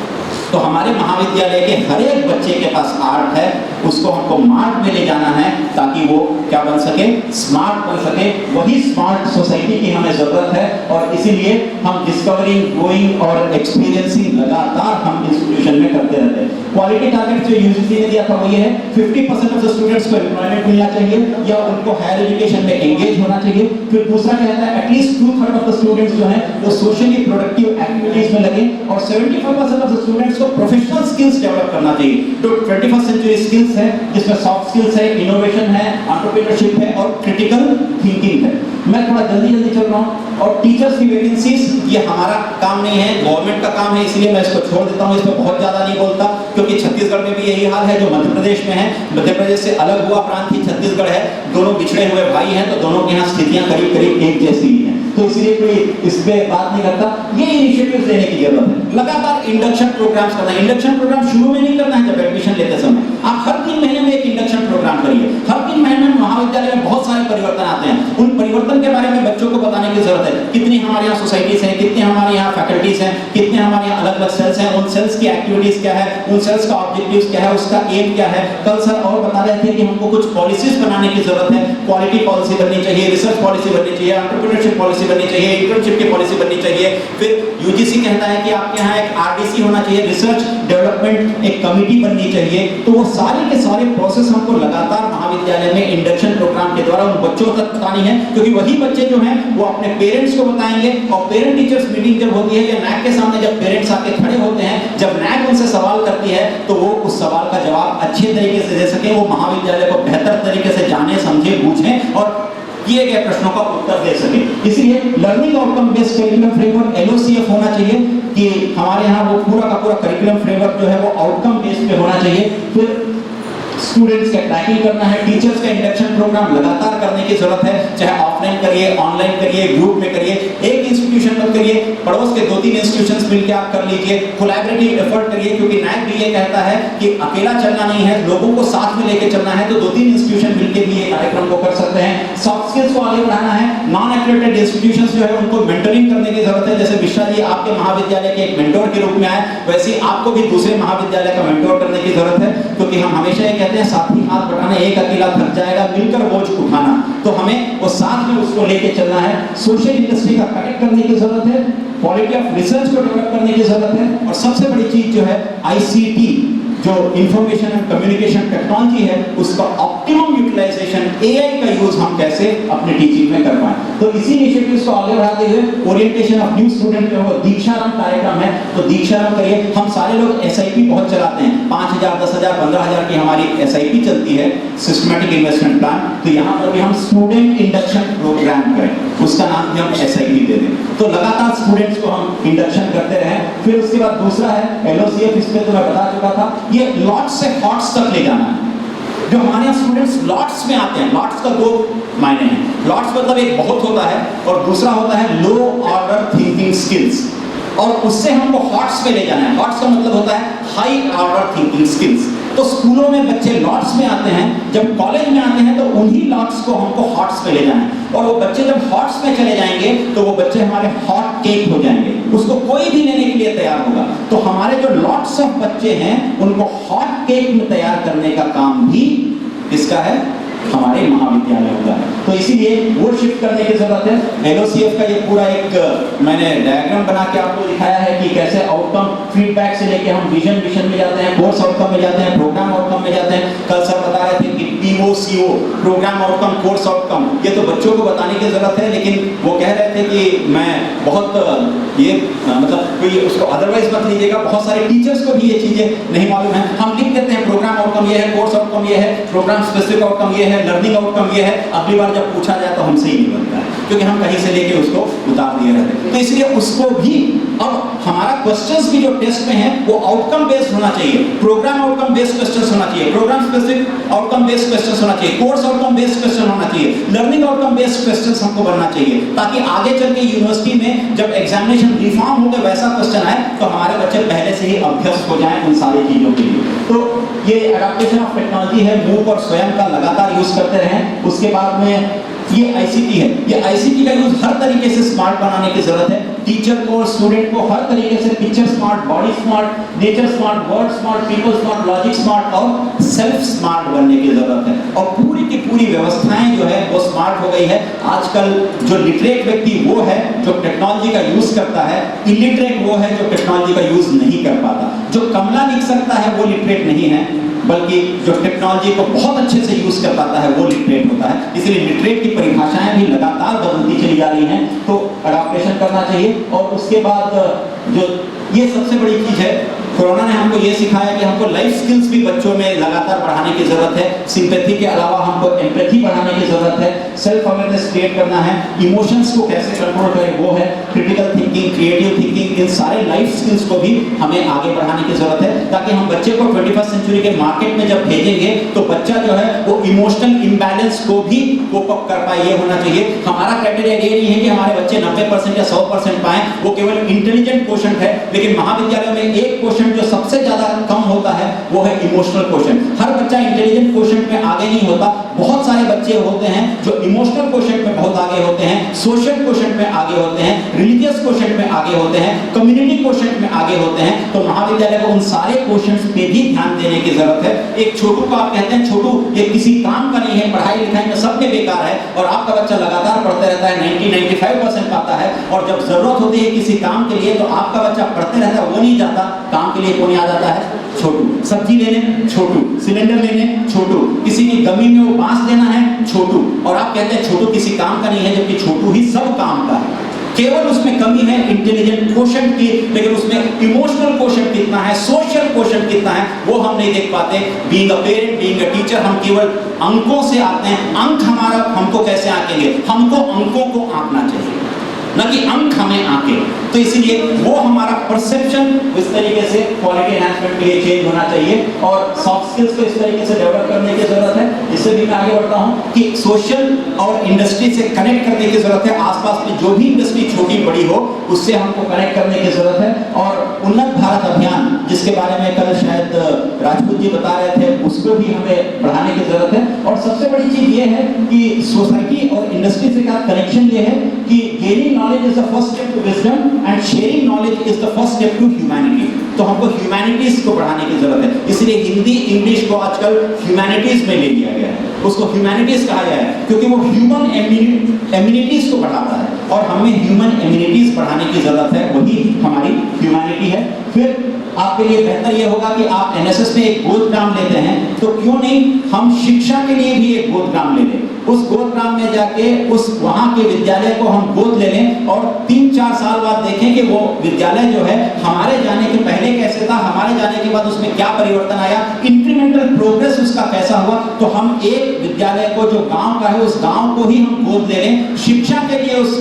तो हमारे महाविद्यालय के हर एक बच्चे के पास आर्ट है, उसको हमको मार्ट में ले जाना है ताकि वो क्या बन सके? स्मार्ट बन सके। वही स्मार्ट सोसाइटी की हमें जरूरत है, और इसीलिए हम डिस्कवरिंग, ग्रोइंग और एक्सपीरियंसिंग लगातार हम इंस्टीट्यूशन में करते रहते हैं। क्वालिटी टारगेट जो यूजीसी ने दिया था वो ये है, 50% ऑफ द स्टूडेंट्स को एम्प्लॉयमेंट मिलना चाहिए या उनको हायर एजुकेशन में एंगेज होना चाहिए। फिर दूसरा कहता है एटलीस्ट 2/3 ऑफ द स्टूडेंट्स जो हैं वो सोशली प्रोडक्टिव एक्टिविटीज में लगे, और 75% ऑफ द स्टूडेंट्स को प्रोफेशनल स्किल्स डेवलप करना चाहिए। तो 21st सेंचुरी स्किल्स है जिसमें सॉफ्ट स्किल्स है, इनोवेशन है, एंटरप्रेन्योरशिप है और क्रिटिकल थिंकिंग है। मैं थोड़ा जल्दी चल रहा हूँ। और टीचर्स की वैकेंसीज ये हमारा काम नहीं है, गवर्नमेंट का काम है, इसलिए मैं इसको छोड़ देता हूँ, इसमें बहुत ज्यादा नहीं बोलता, क्योंकि छत्तीसगढ़ में भी यही हाल है जो मध्य प्रदेश में है। मध्य प्रदेश से अलग हुआ प्रांत ही छत्तीसगढ़ है, दोनों बिछड़े हुए भाई हैं, तो दोनों के यहाँ स्थितियां करीब करीब एक जैसी ही हैं, तो इसलिए कोई इस पे बात नहीं करता। ये इनिशिएटिव्स लेने की जरूरत है। लगातार इंडक्शन प्रोग्राम्स करना है। इंडक्शन प्रोग्राम शुरू में नहीं करना है जब एडमिशन लेते समय, आप हर 3 महीने में एक इंडक्शन प्रोग्राम करिए। हर 3 महीने में महाविद्यालय में बहुत सारे परिवर्तन आते हैं, उन परिवर्तन के बारे में बच्चों को बताने की जरूरत है। कितनी हमारे यहाँ सोसाइटीज हैं, कितने हमारे यहाँ फैकल्टीज हैं, कितने हमारे यहाँ अलग अलग सेल्स हैं, उन सेल्स की एक्टिविटीज क्या है, उन सेल्स का ऑब्जेक्टिव्स क्या है, उसका एम क्या है। कल सर और बता रहे थे कि हमको कुछ पॉलिसीज बनाने की जरूरत है। क्वालिटी पॉलिसी बननी चाहिए, रिसर्च पॉलिसी बननी चाहिए, एंटरप्रेन्योरशिप पॉलिसी बननी चाहिए, इंटर्नशिप की पॉलिसी बननी चाहिए। फिर यूजीसी कहता है कि आपके यहाँ एक आरडीसी होना चाहिए, रिसर्च डेवलपमेंट एक कमिटी बननी चाहिए। तो वो सारे के सारे प्रोसेस हमको लगातार महाविद्यालय में इंडक्शन प्रोग्राम के द्वारा उन बच्चों तक बतानी है, क्योंकि वही बच्चे जो हैं वो अपने पेरेंट्स को बताएंगे। और पेरेंट टीचर्स मीटिंग जब होती है या नैक के सामने जब पेरेंट्स आके खड़े होते हैं, जब नैक उनसे सवाल करती है तो वो उस सवाल का जवाब अच्छे तरीके से दे सके, वो महाविद्यालय को बेहतर तरीके से जाने, समझे, बूझें और किए गए प्रश्नों का उत्तर दे सके। इसलिए learning outcome based curriculum framework LOCF होना चाहिए कि हमारे यहाँ वो पूरा का पूरा करिकुलम फ्रेमवर्क जो है वो आउटकम बेस्ड पे होना चाहिए। फिर स्टूडेंट्स का ट्रैकिंग करना है, टीचर्स का इंडक्शन प्रोग्राम लगातार करने की जरूरत है, चाहे ऑफलाइन करिए, ऑनलाइन करिए, ग्रुप में करिए, एक इंस्टीट्यूशन मत करिए, पड़ोस के 2-3 इंस्टीट्यूशंस मिलकर आप कर लीजिए, कोलैबोरेटिव एफर्ट करिए, क्योंकि NAAC भी ये कहता है कि अकेला चलना नहीं है, लोगों को साथ में लेके चलना है, तो 2-3 इंस्टीट्यूशन मिलकर भी ये कार्यक्रम को कर सकते हैं। सॉफ्ट स्किल्स को आगे बढ़ाना है, नॉन एक्रेडिटेड इंस्टीट्यूशंस जो है उनको मेंटरिंग करने की जरूरत है। जैसे मिश्रा जी आपके महाविद्यालय के एक मेंटोर के रूप में आए, वैसे ही आपको भी दूसरे महाविद्यालय का मेंटोर करने की जरूरत है, क्योंकि हम हमेशा ये कहते हैं साथी हाथ बटाना, एक अकेला थक जाएगा, मिलकर बोझ उठाना, तो हमें वो साथ में उसको लेके चलना है। सोशल इंडस्ट्री का कनेक्ट करने की जरूरत है, क्वालिटी ऑफ रिसर्च को डेवलप करने की जरूरत है, और सबसे बड़ी चीज जो है आईसीटी जो इंफॉर्मेशन एंड कम्युनिकेशन टेक्नोलॉजी है उसका ऑप्टिमम यूटिलाइजेशन, एआई का यूज हम कैसे अपने टीचिंग में कर पाए। तो इसी इनिशिएटिव्स को आगे बढ़ाते हुए ओरिएंटेशन ऑफ न्यू स्टूडेंट जो है दीक्षाराम कार्यक्रम है, तो दीक्षाराम करिए। हम सारे लोग एसआईपी बहुत चलाते हैं, 5,000, 10,000, 15,000 की हमारी एसआईपी चलती है, सिस्टमैटिक इन्वेस्टमेंट प्लान। तो यहाँ पर भी हम स्टूडेंट इंडक्शन प्रोग्राम करें, उसका नाम भी हम एसआईपी दे दें, तो लगातार स्टूडेंट्स को हम इंडक्शन करते रहें। फिर उसके बाद दूसरा है एलओसीएफ, इस पे तो मैं बता चुका था, ये लॉट्स से हॉट्स तक ले जाना है। जो हमारे यहाँ स्टूडेंट्स लॉट्स में आते हैं, लॉट्स का 2 मायने हैं। लॉट्स मतलब एक बहुत होता है, और दूसरा होता है लो ऑर्डर थिंकिंग स्किल्स, और उससे हमको हॉट्स पे ले जाना है। हॉट्स का मतलब होता है हाई ऑर्डर थिंकिंग स्किल्स। तो स्कूलों में बच्चे लॉट्स में आते हैं, जब कॉलेज में आते हैं तो उन्हीं लॉट्स को हमको हॉट्स पे ले जाना है, और वो बच्चे जब हॉट्स में चले जाएंगे तो वो बच्चे हमारे हॉट केक हो जाएंगे, उसको कोई भी लेने के लिए तैयार होगा। तो हमारे जो लॉट्स ऑफ बच्चे हैं उनको हॉट केक में तैयार करने का काम भी किसका है? हमारे महाविद्यालयों का। तो इसीलिए वो शिफ्ट करने की जरूरत है। एलओसीएफ का ये पूरा एक मैंने डायग्राम बना के आपको दिखाया है कि कैसे आउटकम फीडबैक से लेके हम विजन में जाते हैं, कोर्स आउटकम में जाते हैं, प्रोग्राम आउटकम में जाते हैं। कल सर बता रहे थे कि पीओसीओ, प्रोग्राम आउटकम, कोर्स आउटकम, ये तो बच्चों को बताने की जरूरत है, लेकिन वो कह रहे थे कि मैं बहुत ये मतलब कोई उसको अदरवाइज मत लीजिएगा, बहुत सारे टीचर्स को भी ये चीजें नहीं मालूम है। हम लिख देते हैं प्रोग्राम आउटकम ये है, कोर्स आउटकम ये है, प्रोग्राम स्पेसिफिक आउटकम ये है, लर्निंग आउटकम ये है। अगली बार जब पूछा जाए तो हमसे ही नहीं बनता है, क्योंकि हम कहीं से लेके उसको उतार दिए रहते हैं। तो इसलिए उसको भी अब हमारा क्वेश्चंस भी जो टेस्ट में है वो आउटकम बेस्ड होना चाहिए, प्रोग्राम आउटकम बेस्ड क्वेश्चंस होना चाहिए, programme specific outcome based questions होना चाहिए, कोर्स आउटकम बेस्ड क्वेश्चन होना चाहिए, लर्निंग आउटकम बेस्ड क्वेश्चंस हमको बनना चाहिए, ताकि आगे चल के यूनिवर्सिटी में जब एग्जामिनेशन रिफॉर्म हो के वैसा क्वेश्चन आए तो हमारे बच्चे पहले से ही अभ्यस्त हो जाएं उन सारी चीजों के लिए। तो ये एडेप्टेशन ऑफ टेक्नोलॉजी है, मूक और स्वयं का लगातार यूज करते रहें। उसके बाद में ये आईसीटी है, ये आईसीटी का यूज हर तरीके से स्मार्ट बनाने की जरूरत है। टीचर को, स्टूडेंट को हर तरीके से picture smart, body smart, nature smart, word smart, people smart, logic smart और सेल्फ स्मार्ट बनने की जरूरत है। और पूरी की पूरी व्यवस्थाएं जो है वो स्मार्ट हो गई है। आजकल जो लिटरेट व्यक्ति वो है जो टेक्नोलॉजी का यूज करता है, इलिटरेट वो है जो टेक्नोलॉजी का यूज नहीं कर पाता। जो कमला लिख सकता है वो लिटरेट नहीं है, बल्कि जो टेक्नोलॉजी को बहुत अच्छे से यूज कर पाता है वो लिटरेट होता है। इसलिए लिटरेट की परिभाषाएं भी लगातार बदलती चली जा रही हैं, तो अडॉप्टेशन करना चाहिए। और उसके बाद जो ये सबसे बड़ी चीज है, कोरोना ने हमको ये सिखाया कि हमको लाइफ स्किल्स भी बच्चों में लगातार बढ़ाने की जरूरत है। सिंपैथी के अलावा हमको एम्पैथी बढ़ाने की जरूरत है, सेल्फ अवेयरनेस क्रिएट करना है, इमोशंस को कैसे कंट्रोल करें वो है, क्रिटिकल थिंकिंग, क्रिएटिव थिंकिंग, इन सारे लाइफ स्किल्स को भी हमें आगे बढ़ाने की जरूरत है, ताकि हम बच्चे को 21st सेंचुरी के मार्केट में जब भेजेंगे तो बच्चा जो है वो इमोशनल इम्बैलेंस को भी कोप अप कर पाए, ये होना चाहिए। हमारा क्राइटेरिया ये नहीं है कि हमारे बच्चे 90% या 100% पाएं, वो केवल इंटेलिजेंट क्वोशंट है, लेकिन महाविद्यालय में एक क्वोशंट जो सबसे ज्यादा कम होता है वो है इमोशनल क्वोशंट। हर बच्चा इंटेलिजेंट क्वोशंट में आगे नहीं होता, बहुत सारे बच्चे होते हैं जो इमोशनल क्वोशंट में बहुत आगे होते हैं, सोशल क्वोशंट में आगे होते हैं, रिलीजियस क्वोशंट में आगे होते हैं, कम्युनिटी क्वोशंट में आगे होते हैं। तो महाविद्यालय को उन सारे क्वोशंट्स पे भी ध्यान देने की जरूरत है। एक छोटू को आप कहते हैं छोटू ये किसी काम का नहीं है, पढ़ाई लिखाई में सबके बेकार है, और आपका बच्चा लगातार पढ़ते रहता है, 90-95% पाता है, और जब जरूरत होती है किसी काम के लिए तो आपका बच्चा पढ़ते रहता है, वो नहीं जाता काम के लिए। कौन याद आता है? छोटू। सब्जी लेने छोटू, सिलेंडर लेने छोटू, किसी की गमी में वो बांस लेना है छोटू, और आप कहते हैं छोटू किसी काम का नहीं है, जबकि छोटू ही सब काम का है। केवल उसमें कमी है इंटेलिजेंट क्वोशंट की, लेकिन उसमें इमोशनल क्वोशंट कितना है, सोशल क्वोशंट कितना है, वो हम नहीं देख पाते। Being a parent, being a teacher, हम केवल अंकों से आते हैं। अंक हमारा हमको कैसे आंकेंगे? हमको अंकों को आंकना चाहिए। ना कि अंक हमें आके। तो इसीलिए वो हमारा परसेप्शन इस तरीके से क्वालिटी एनहांसमेंट के लिए चेंज होना चाहिए और सॉफ्ट स्किल्स को इस तरीके से डेवलप करने की जरूरत है। इससे भी मैं आगे बढ़ता हूँ कि सोशल और इंडस्ट्री से कनेक्ट करने की जरूरत है। आसपास में जो भी इंडस्ट्री छोटी बड़ी हो उससे हमको कनेक्ट करने की जरूरत है। और उन्नत भारत अभियान जिसके बारे में कल शायद राजपूत जी बता रहे थे, उसको भी हमें बढ़ाने की जरूरत है। और सबसे बड़ी चीज ये है कि सोसाइटी और इंडस्ट्री से का कनेक्शन ये है कि gaining knowledge is the first step to wisdom and sharing knowledge is the first step to humanity. तो हमको ह्यूमैनिटीज को बढ़ाने की जरूरत है। इसलिए हिंदी इंग्लिश को आजकल ह्यूमैनिटीज में ले लिया गया है, उसको ह्यूमैनिटीज कहा गया है क्योंकि वो ह्यूमन एम्यूनिटीज को बढ़ाता है और हमें ह्यूमन एम्यूनिटीज बढ़ाने की जरूरत है, वही हमारी ह्यूमैनिटी है। फिर आपके लिए बेहतर ये होगा कि आप एनएसएस में एक गोदग्राम लेते हैं तो क्यों नहीं हम शिक्षा के लिए भी एक गोदग्राम ले लें। उस गोदग्राम में जाके उस वहां के विद्यालय को हम गोद ले लें और 3-4 साल बाद देखें कि वो विद्यालय जो है हमारे जाने के पहले कैसे था, हमारे जाने के बाद उसमें क्या परिवर्तन आया, इंक्रीमेंटल प्रोग्रेस उसका कैसा हुआ। तो हम एक विद्यालय को जो गांव का है उस गांव को ही हम गोद ले लें, शिक्षा के लिए उस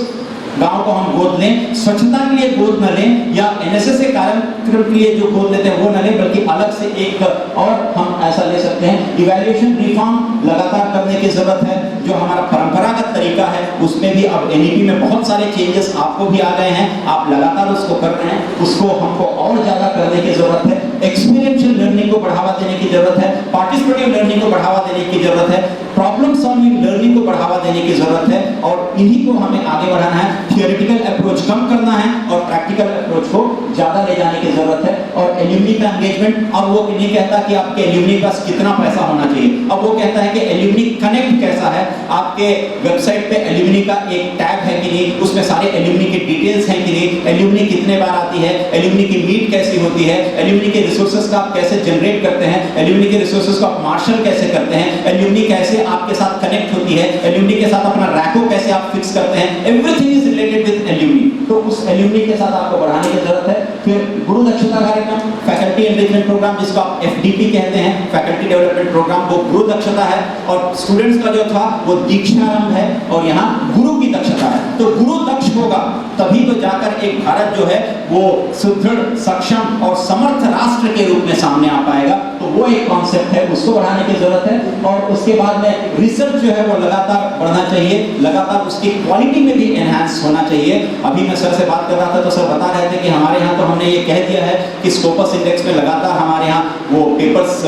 गांव को हम गोद लें, स्वच्छता के लिए गोद न लें या एनएसएस के कार्यक्रम के लिए जो गोद लेते हैं वो न लें, बल्कि अलग से एक और हम ऐसा ले सकते हैं। इवैल्यूएशन रिफॉर्म लगातार करने की जरूरत है। जो हमारा परंपरागत तरीका है उसमें भी अब एनईपी में बहुत सारे चेंजेस आपको भी आ गए हैं, आप लगातार उसको कर रहे हैं, उसको हमको और ज्यादा करने की जरूरत है। एक्सपीरियंशियल लर्निंग को बढ़ावा देने की जरूरत है, पार्टिसिपेटिव लर्निंग को बढ़ावा देने की जरूरत है, प्रॉब्लम सॉल्विंग लर्निंग को बढ़ावा देने की जरूरत है और इन्हीं को हमें आगे बढ़ाना है। थियोरेटिकल अप्रोच कम करना है और प्रैक्टिकल अप्रोच को ज्यादा ले जाने की जरूरत है। और एल्यूमनी का एंगेजमेंट, अब वो नहीं कहता कि आपके एल्यूमनी के पास कितना पैसा होना चाहिए, अब वो कहता है कि एल्यूमनी कनेक्ट कैसा है, आपके वेबसाइट पे एल्यूमनी का एक टैब है कि नहीं, उसमें सारे एल्यूमनी के डिटेल्स हैं कि नहीं, एल्यूमनी कितने बार आती है, एल्यूमनी की मीट कैसी होती है, एल्यूमनी के रिसोर्सेज का आप कैसे जनरेट करते हैं, एल्यूमनी के रिसोर्सेज को आप मार्शल कैसे करते हैं, एल्यूमनी कैसे आपके साथ कनेक्ट होती है, एल्यूमनी के साथ अपना रैको कैसे आप फिक्स करते हैं, everything is related with alumni. तो उस एल्यूमनी के साथ आपको बढ़ाने की जरूरत है। फिर गुरु दक्षता कार्यक्रम, फैकल्टी एनरिचमेंट प्रोग्राम जिसको आप एफडीपी कहते हैं, फैकल्टी डेवलपमेंट प्रोग्राम, वो गुरु दक्षता है और स्टूडेंट्स का जो था वो दीक्षारंभ है और यहाँ गुरु की दक्षता है। तो गुरु दक्ष होगा तभी तो जाकर एक भारत जो है वो सुदृढ़, सक्षम और समर्थ राष्ट्र के रूप में सामने आ पाएगा। तो वो एक कॉन्सेप्ट है, उसको बढ़ाने की जरूरत है। और उसके बाद में रिसर्च जो है वो लगातार बढ़ना चाहिए, लगातार उसकी क्वालिटी में भी एनहांस होना चाहिए। अभी मैं सर से बात कर रहा था तो सर बता रहे थे कि हमारे यहाँ तो हमने ये कह दिया है कि स्कोपस इंडेक्स में लगातार हमारे यहाँ वो पेपर्स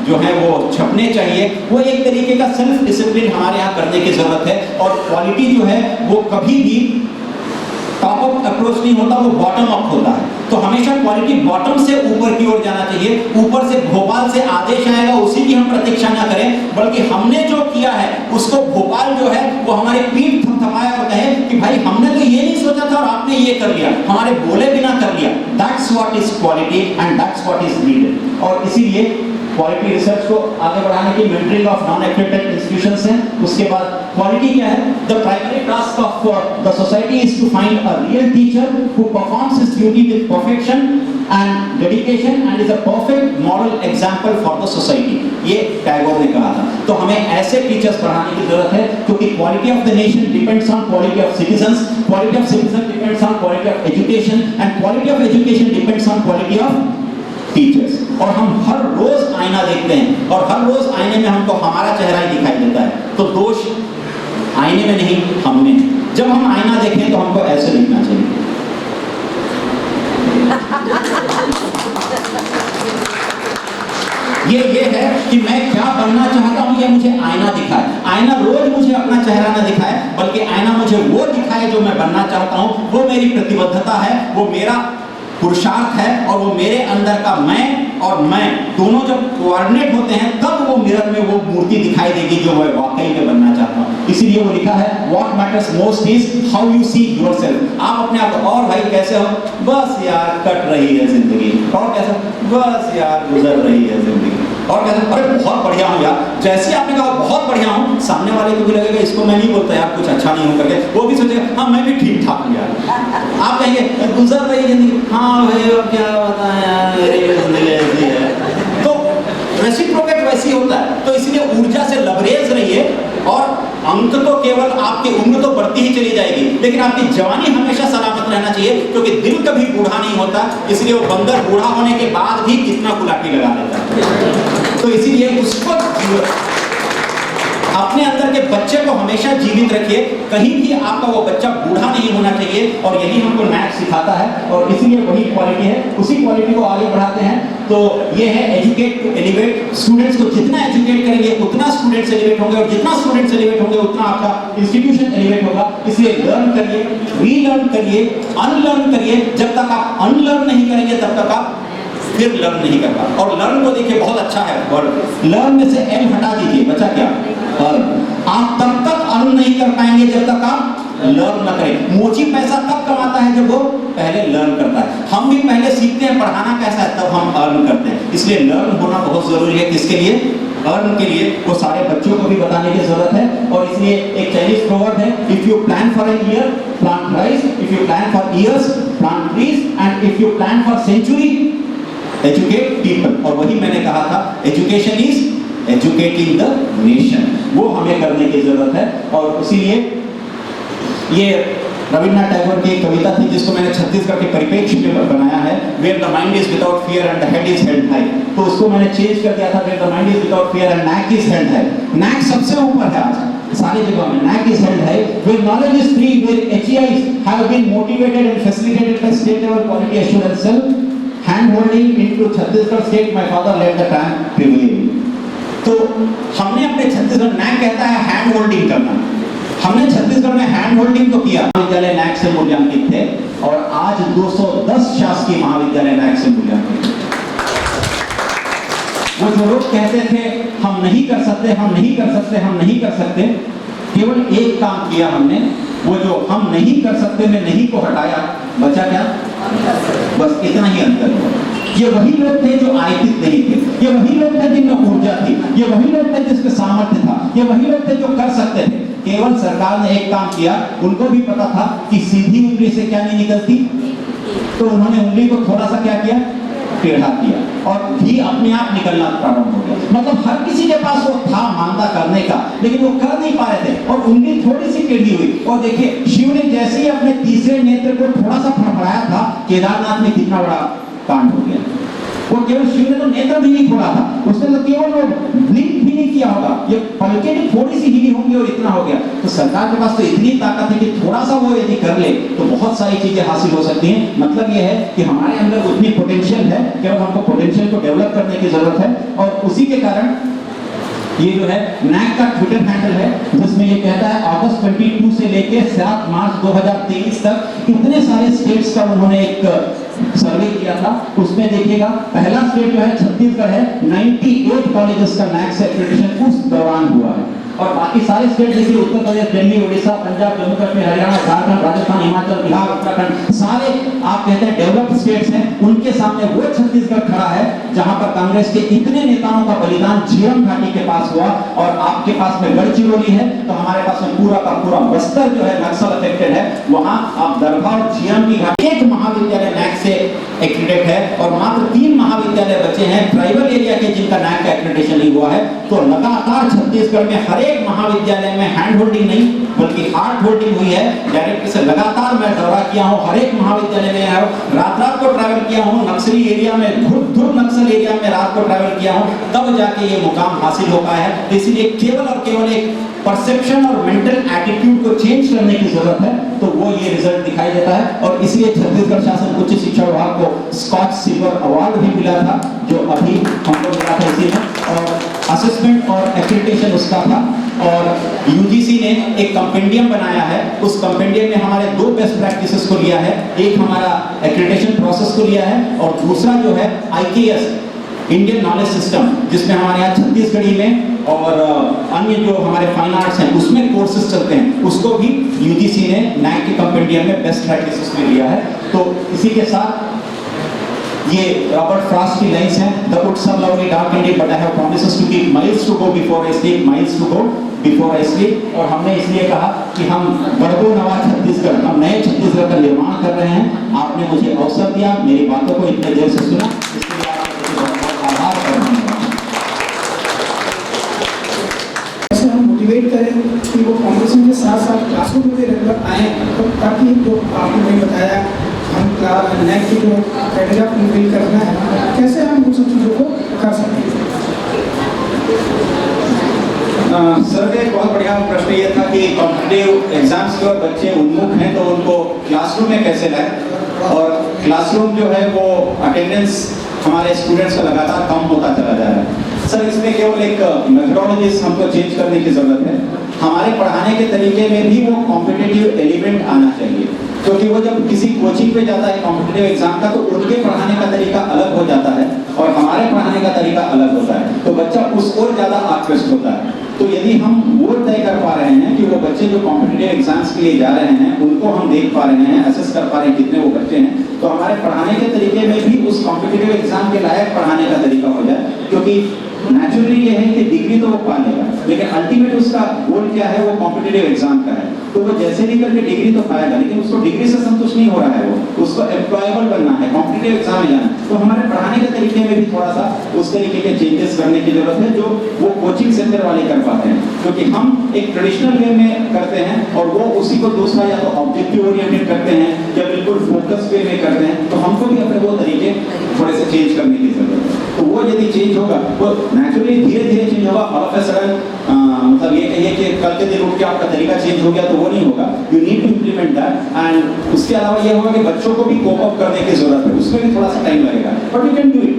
जो है वो छपने चाहिए। वो एक तरीके का सेल्फ डिसिप्लिन हमारे यहाँ करने की जरूरत है। और क्वालिटी जो है वो कभी भी टॉप अप अप्रोच नहीं होता, वो बॉटम अप होता है। तो हमेशा क्वालिटी बॉटम से ऊपर की ओर जाना चाहिए। ऊपर से भोपाल से आदेश आएगा उसी की हम प्रतीक्षा ना करें, बल्कि हमने जो किया है उसको भोपाल जो है वो हमारे पीठ थपथपाए और कहे कि भाई हमने तो ये नहीं सोचा था और आपने ये कर लिया, हमारे बोले बिना कर लिया। That's what is quality and that's what is needed. और इसीलिए क्वालिटी रिसर्च को आगे बढ़ाने की mentoring of non accredited institutions हैं। उसके बाद क्वालिटी क्या है, the primary task of the society is to find a real teacher who performs his duty with perfection and dedication and is a perfect moral example for the society. ये टैगोर ने कहा था। तो हमें ऐसे टीचर्स बढ़ाने की जरूरत है क्योंकि quality of the nation depends on quality of citizens, quality of citizen depends on quality of education and quality of education depends on quality of teachers. और हम हर रोज आईना देखते हैं और हर रोज आईने में हमको हमारा चेहरा ही दिखाई देता है। तो दोष आईने में नहीं, हम में। जब हम आईना देखें तो हमको ऐसे दिखना चाहिए। ये है कि मैं क्या बनना चाहता हूं, ये मुझे आईना दिखाए। आईना रोज मुझे अपना चेहरा ना दिखाए, बल्कि आईना मुझे वो दिखाए जो मैं बनना चाहता हूं। वो मेरी प्रतिबद्धता है, वो मेरा पुरुषार्थ है और वो मेरे अंदर का मैं और मैं दोनों जब कोऑर्डिनेट होते हैं तब वो मिरर में वो मूर्ति दिखाई देगी जो मैं वाकई में बनना चाहता हूँ। इसीलिए वो लिखा है what matters most is how you see yourself. आप अपने आप और भाई कैसे हो, बस यार कट रही है जिंदगी, और कैसा, बस यार गुजर रही है जिंदगी, और कैसा, अरे बहुत बढ़िया हूँ यार। जैसे आपने कहा बहुत बढ़िया हूँ, सामने वाले को भी लगेगा इसको मैं नहीं बोलता यार कुछ अच्छा नहीं हो करके, वो भी सोचेगा हाँ मैं भी ठीक ठाक हूँ यार। आप कहेंगे गुजर रही जिंदगी, हाँ भाई अब क्या बताएं यार मेरी जिंदगी ऐसी है। तो रेसिप्रोकेट वैसी होता है। तो इसलिए ऊर्जा से लबरेज रहिए और अंक तो केवल आपकी उम्र तो बढ़ती ही चली जाएगी, लेकिन आपकी जवानी हमेशा सलामत रहना चाहिए, क्योंकि दिल कभी बूढ़ा नहीं होता। इसलिए वो बंदर बूढ़ा होने के बाद भी कितना गुलाटी लगा लेता है। तो इसीलिए उसको अपने अंदर के बच्चे को हमेशा जीवित रखिए, कहीं भी आपका वो बच्चा बूढ़ा नहीं होना चाहिए। और यही हमको NAAC सिखाता है, और इसीलिए वही क्वालिटी है, उसी क्वालिटी को आगे बढ़ाते हैं। तो ये है एजुकेट टू एलिवेट। स्टूडेंट्स को जितना एजुकेट करेंगे उतना स्टूडेंट्स एलिवेट होंगे, और जितना स्टूडेंट्स एलिवेट होंगे उतना आपका इंस्टीट्यूशन एलिवेट होगा। इसलिए लर्न करिए, रीलर्न करिए, अनलर्न करिए। जब तक आप अनलर्न नहीं करेंगे तब तक आप फिर लर्न नहीं कर पाएंगे। और लर्न को देखिए बहुत अच्छा है वर्ड, लर्न में से एल हटा दीजिए, बचा क्या? आप तब तक अर्न नहीं कर पाएंगे जब तक आप लर्न न करें। मोची पैसा तब कमाता है जब वो पहले लर्न करता है। हम भी पहले सीखते हैं पढ़ाना कैसा है, तब हम अर्न करते हैं। इसलिए लर्न होना बहुत जरूरी है। किसके लिए? अर्न के लिए। वो सारे बच्चों को भी बताने की जरूरत है। और इसलिए एक चाइनीज प्रोवर्ब है, if you plan for an year plant rice, if you plan for years plant trees, and if you plan for century educate people. और वही मैंने कहा था, education is educating the nation. वो हमें करने की जरूरत है। और इसीलिए ये रविन्द्रनाथ टैगोर की एक कविता थी जिसको मैंने छत्तीसगढ़ के परिप्रेक्ष्य में बनाया है, where the mind is without fear and the head is held high. तो उसको मैंने चेंज कर दिया था, where the mind is without fear and NAAC is held high. NAAC सबसे ऊपर है आज सारी जगह में, NAAC is held high. Where knowledge is free, where HEIs have been motivated and facilitated by state level quality assurance cell, hand holding into Chhattisgarh state, my father let the time prevail। तो हमने अपने छत्तीसगढ़, NAAC कहता है हैंड होल्डिंग करना, हमने छत्तीसगढ़ में हैंड होल्डिंग तो किया। महाविद्यालय NAAC से मूल्यांकित थे, और आज 210 शासकीय महाविद्यालय NAAC से मूल्यांकित। वो जो लोग कहते थे हम नहीं कर सकते, हम नहीं कर सकते, हम नहीं कर सकते, केवल एक काम किया हमने, वो जो हम नहीं कर सकते में नहीं को हटाया, बचा क्या? बस इतना ही अंतर है। ये वही लोग थे जो आयतित नहीं थे, ये वही लोग थे जिनमें ऊर्जा थी, ये वही लोग थे जिसके सामर्थ्य था, ये वही लोग थे जो कर सकते थे। केवल सरकार ने एक काम किया, उनको भी पता था कि सीधी उंगली से क्या नहीं निकलती, तो उन्होंने उंगली को थोड़ा सा क्या किया? टेढ़ा किया, और घी अपने आप निकलना प्रारंभ हो गया। मतलब हर किसी के पास वो था मानता करने का, लेकिन वो कर नहीं पा रहे थे, और उंगली थोड़ी सी टेढ़ी हुई। और देखिए शिव ने जैसे ही अपने तीसरे नेत्र को थोड़ा सा फड़फड़ाया था, केदारनाथ में कितना बड़ा कांड हो गया। वो केवल शिव ने तो नेत्र भी नहीं खोला था, उसने तो केवल वो ब्लिंक भी नहीं किया होगा, ये पलकें भी थोड़ी सी हिली होंगी और इतना हो गया। तो सरकार के पास तो इतनी ताकत है कि थोड़ा सा वो यदि कर ले तो बहुत सारी चीजें हासिल हो सकती हैं। मतलब ये है कि हमारे अंदर उतनी पोटेंशियल है, केवल हमको पोटेंशियल को डेवलप करने की जरूरत है। और उसी के कारण ये जो है NAAC का ट्विटर हैंडल है, जिसमें ये कहता है अगस्त 22 से लेके 7 मार्च 2023 तक इतने सारे स्टेट्स का उन्होंने एक सर्वे किया था। उसमें देखिएगा पहला स्टेट जो है छत्तीसगढ़ है, 98 कॉलेजेस का NAAC से एक्रेडिटेशन उस दौरान हुआ है। और बाकी सारे स्टेट देखिए, उत्तर प्रदेश, दिल्ली, उड़ीसा, पंजाब, जम्मू कश्मीर, हरियाणा, झारखंड, राजस्थान, हिमाचल, बिहार, उत्तराखंड, सारे आप कहते हैं डेवलप्ड स्टेट्स हैं। उनके सामने वो छत्तीसगढ़ खड़ा है जहां पर कांग्रेस के इतने नेताओं का बलिदान झीरम घाटी के पास हुआ। और आपके पास में गढ़चिरौली है, तो हमारे पास में पूरा का पूरा बस्तर जो है नक्सल अफेक्टेड है। वहां आप दरभा और झीरम की घाटी, एक महाविद्यालय NAAC से एक्रेडिटेड है, और मात्र 3 महाविद्यालय बचे हैं ट्राइबल एरिया के जिनका NAAC का एक्रेडिटेशन नहीं हुआ है। तो लगातार छत्तीसगढ़ में हर एक महाविद्यालय में हैंड होल्डिंग नहीं बल्कि हार्ट होल्डिंग हुई है। डायरेक्ट से लगातार मैं दौरा किया हूँ, हर एक महाविद्यालय में आया हूँ, रात को ट्रैवल किया हूँ, नक्सली एरिया में, ध्रुव नक्सल एरिया में रात को ट्रैवल किया हूँ, तब जाके ये मुकाम हासिल हो पाया है। तो इसलिए केवल और केवल एक परसेप्शन और मेंटल एटीट्यूड को चेंज करने की जरूरत है, तो वो ये रिजल्ट दिखाई देता है। और इसलिए छत्तीसगढ़ शासन उच्च शिक्षा विभाग को स्कॉच सिल्वर अवार्ड भी मिला था, जो अभी हमको मिला था इसी में, और असेसमेंट और एक्रेडिटेशन उसका था। और यूजीसी ने एक कंपेंडियम बनाया है, उस कंपेंडियम में हमारे 2 बेस्ट प्रैक्टिसेस को लिया है, एक हमारा एक्रेडिटेशन प्रोसेस को लिया है, और दूसरा जो है IKS इंडियन नॉलेज सिस्टम, जिसमें हमारे यहाँ छत्तीसगढ़ी में और अन्य जो हमारे फाइन आर्ट्स हैं उसमें कोर्सेज चलते हैं, उसको भी यूजीसी ने NAAC के कंपेंडियम में बेस्ट प्रैक्टिसेस में लिया है। तो इसी के साथ ये रॉबर्ट फ्रॉस्ट की लाइंस हैं, the woods are lovely dark indeed but I have promises to keep miles to go before I sleep, miles to go before I sleep. और हमने इसलिए कहा कि हम बड़गो नवा छत्तीसगढ़, हम नए छत्तीसगढ़ का निर्माण कर रहे हैं। आपने मुझे अवसर दिया, मेरी बातों को इतने देर से सुना, इसके लिए आपका बहुत बहुत आभार और धन्यवाद। हम मोटिवेट करें कि वो कॉम्पिटिशन के साथ साथ क्लासरूम में भी रेगुलर आएँ, तो ताकि जो आपने बताया हम नेक की जो क्राइटेरिया फुलफिल करना है, कैसे हम उन सब चीज़ों को कर सकते हैं। सर का एक बहुत बढ़िया प्रश्न ये था कि कॉम्पिटिटिव एग्जाम्स की ओर बच्चे उन्मुख हैं तो उनको क्लासरूम में कैसे लाएं, और क्लासरूम जो है वो अटेंडेंस हमारे स्टूडेंट्स का लगातार कम होता चला जा रहा है। सर इसमें केवल एक मेथोडोलॉजी हमको चेंज करने की जरूरत है। हमारे पढ़ाने के तरीके में भी वो कॉम्पिटिटिव एलिमेंट आना चाहिए, क्योंकि वो जब किसी कोचिंग पे जाता है कॉम्पिटिटिव एग्जाम का तो उनके पढ़ाने का तरीका अलग हो जाता है और हमारे पढ़ाने का तरीका अलग होता है, तो बच्चा उस ओर ज़्यादा आकृष्ट होता है। तो यदि हम वो तय कर पा रहे हैं कि वो बच्चे जो कॉम्पिटिटिव एग्जाम्स के लिए जा रहे हैं उनको हम देख पा रहे हैं, असेस कर पा रहे हैं कितने वो बच्चे हैं, तो हमारे पढ़ाने के तरीके में भी उस कॉम्पिटिटिव एग्जाम के लायक पढ़ाने का तरीका हो जाए। क्योंकि नेचुरली ये है कि डिग्री तो वो पा लेगा, लेकिन अल्टीमेट उसका गोल क्या है, वो कॉम्पिटिटिव एग्जाम का है। तो वो जैसे भी करके डिग्री तो पाएगा, लेकिन उसको डिग्री से संतुष्ट नहीं हो रहा है, वो उसको एम्प्लॉयबल बनना है, कॉम्पिटिटिव एग्जाम में जाना है। तो हमारे पढ़ाने के तरीके में भी थोड़ा सा उस तरीके के चेंजेस करने की जरूरत है जो वो कोचिंग सेंटर वाले कर पाते हैं, क्योंकि हम एक ट्रेडिशनल वे में करते हैं और वो उसी को दूसरा या तो ऑब्जेक्टिव ओरिएंटेड करते हैं या बिल्कुल फोकस वे में करते हैं। तो हमको भी अपने वो तरीके थोड़े से चेंज करने की जरूरत है। तो वो यदि चेंज होगा वो नेचुरली धीरे धीरे चेंज होगा। ऑल ऑफ अ सडन मतलब ये कहिए कि कल के दिन उठ के आपका तरीका चेंज हो गया तो वो नहीं होगा। You need to implement that, and उसके अलावा ये होगा कि बच्चों को भी कोप अप करने की जरूरत है, उसमें भी थोड़ा सा टाइम लगेगा, but you can do it,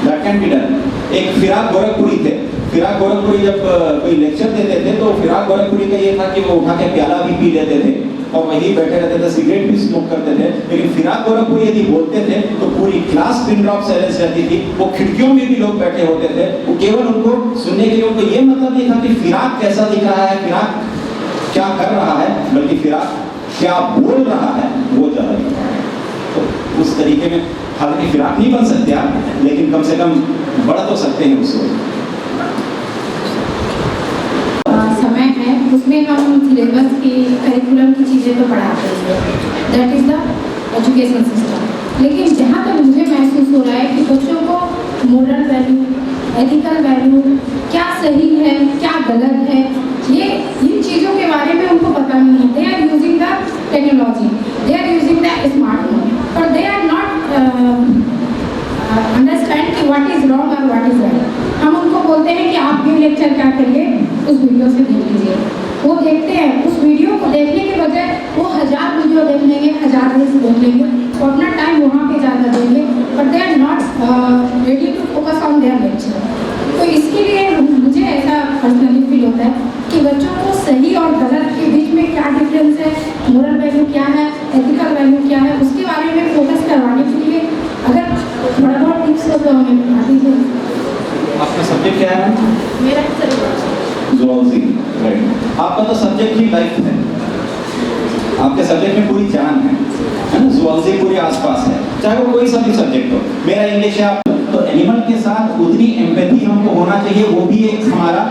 that can be done. एक फिराक गोरखपुरी थे, फिराक गोरखपुरी जब कोई लेक्चर देते थे तो फिराक गोरखपुरी का ये था कि वो उठा के प्याला भी पी लेते थे और वहीं बैठे रहते थे, सिगरेट भी स्मोक करते थे। लेकिन फिराक गोरखपुरी यदि बोलते थे तो पूरी क्लास पिन ड्रॉप साइलेंस रहती थी, वो खिड़कियों में भी लोग बैठे होते थे, वो केवल उनको सुनने के लिए। उनको ये मतलब नहीं था कि फिराक कैसा दिख रहा है, फिराक क्या कर रहा है, बल्कि फिराक क्या बोल रहा है वो ज्यादा। तो उस तरीके में हालांकि फिराक नहीं बन सकते आप, लेकिन कम से कम बढ़ तो सकते हैं उसको। समय है उसमें हम सिलेबस की करिकुलम की चीज़ें तो पढ़ाते हैं, that is the education system. लेकिन जहाँ तक मुझे महसूस हो रहा है कि बच्चों को मोरल वैल्यू, एथिकल वैल्यू, क्या सही है क्या गलत है, ये इन चीज़ों के बारे में उनको पता नहीं है। They are using the technology, they are using the smartphone, पर दे आर नॉट अंडरस्टैंड कि व्हाट इज़ रॉन्ग और व्हाट इज़ राइट। हम उनको बोलते हैं कि आप ये लेक्चर क्या करिए, उस वीडियो से देख लीजिए। वो देखते हैं, उस वीडियो को देखने के बजाय वो 1000 वीडियो देख लेंगे, 1000 रील्स देख लेंगे, वो अपना टाइम वहाँ पे ज़्यादा देंगे, but they are not ready to focus on their lecture. तो इसके लिए मुझे ऐसा पर्सनली फील होता है कि बच्चों को सही और गलत के बीच में क्या डिफरेंस है, मोरल वैल्यू क्या है, एथिकल वैल्यू क्या है, उसके बारे में फोकस करवाने के लिए अगर थोड़ा बहुत टिप्स हो तो हमें बता दीजिए। आपका सब्जेक्ट क्या है? मेरा ज़ूलॉजी, राइट। आपका तो सब्जेक्ट ही लाइफ है, आपके सब्जेक्ट में पूरी जान है ना। ज़ूलॉजी पूरे आसपास है, चाहे वो कोई सा भी सब्जेक्ट हो। मेरा इंग्लिश है, आप तो एनिमल के साथ उतनी एम्पैथी हमको होना चाहिए। वो भी एक हमारा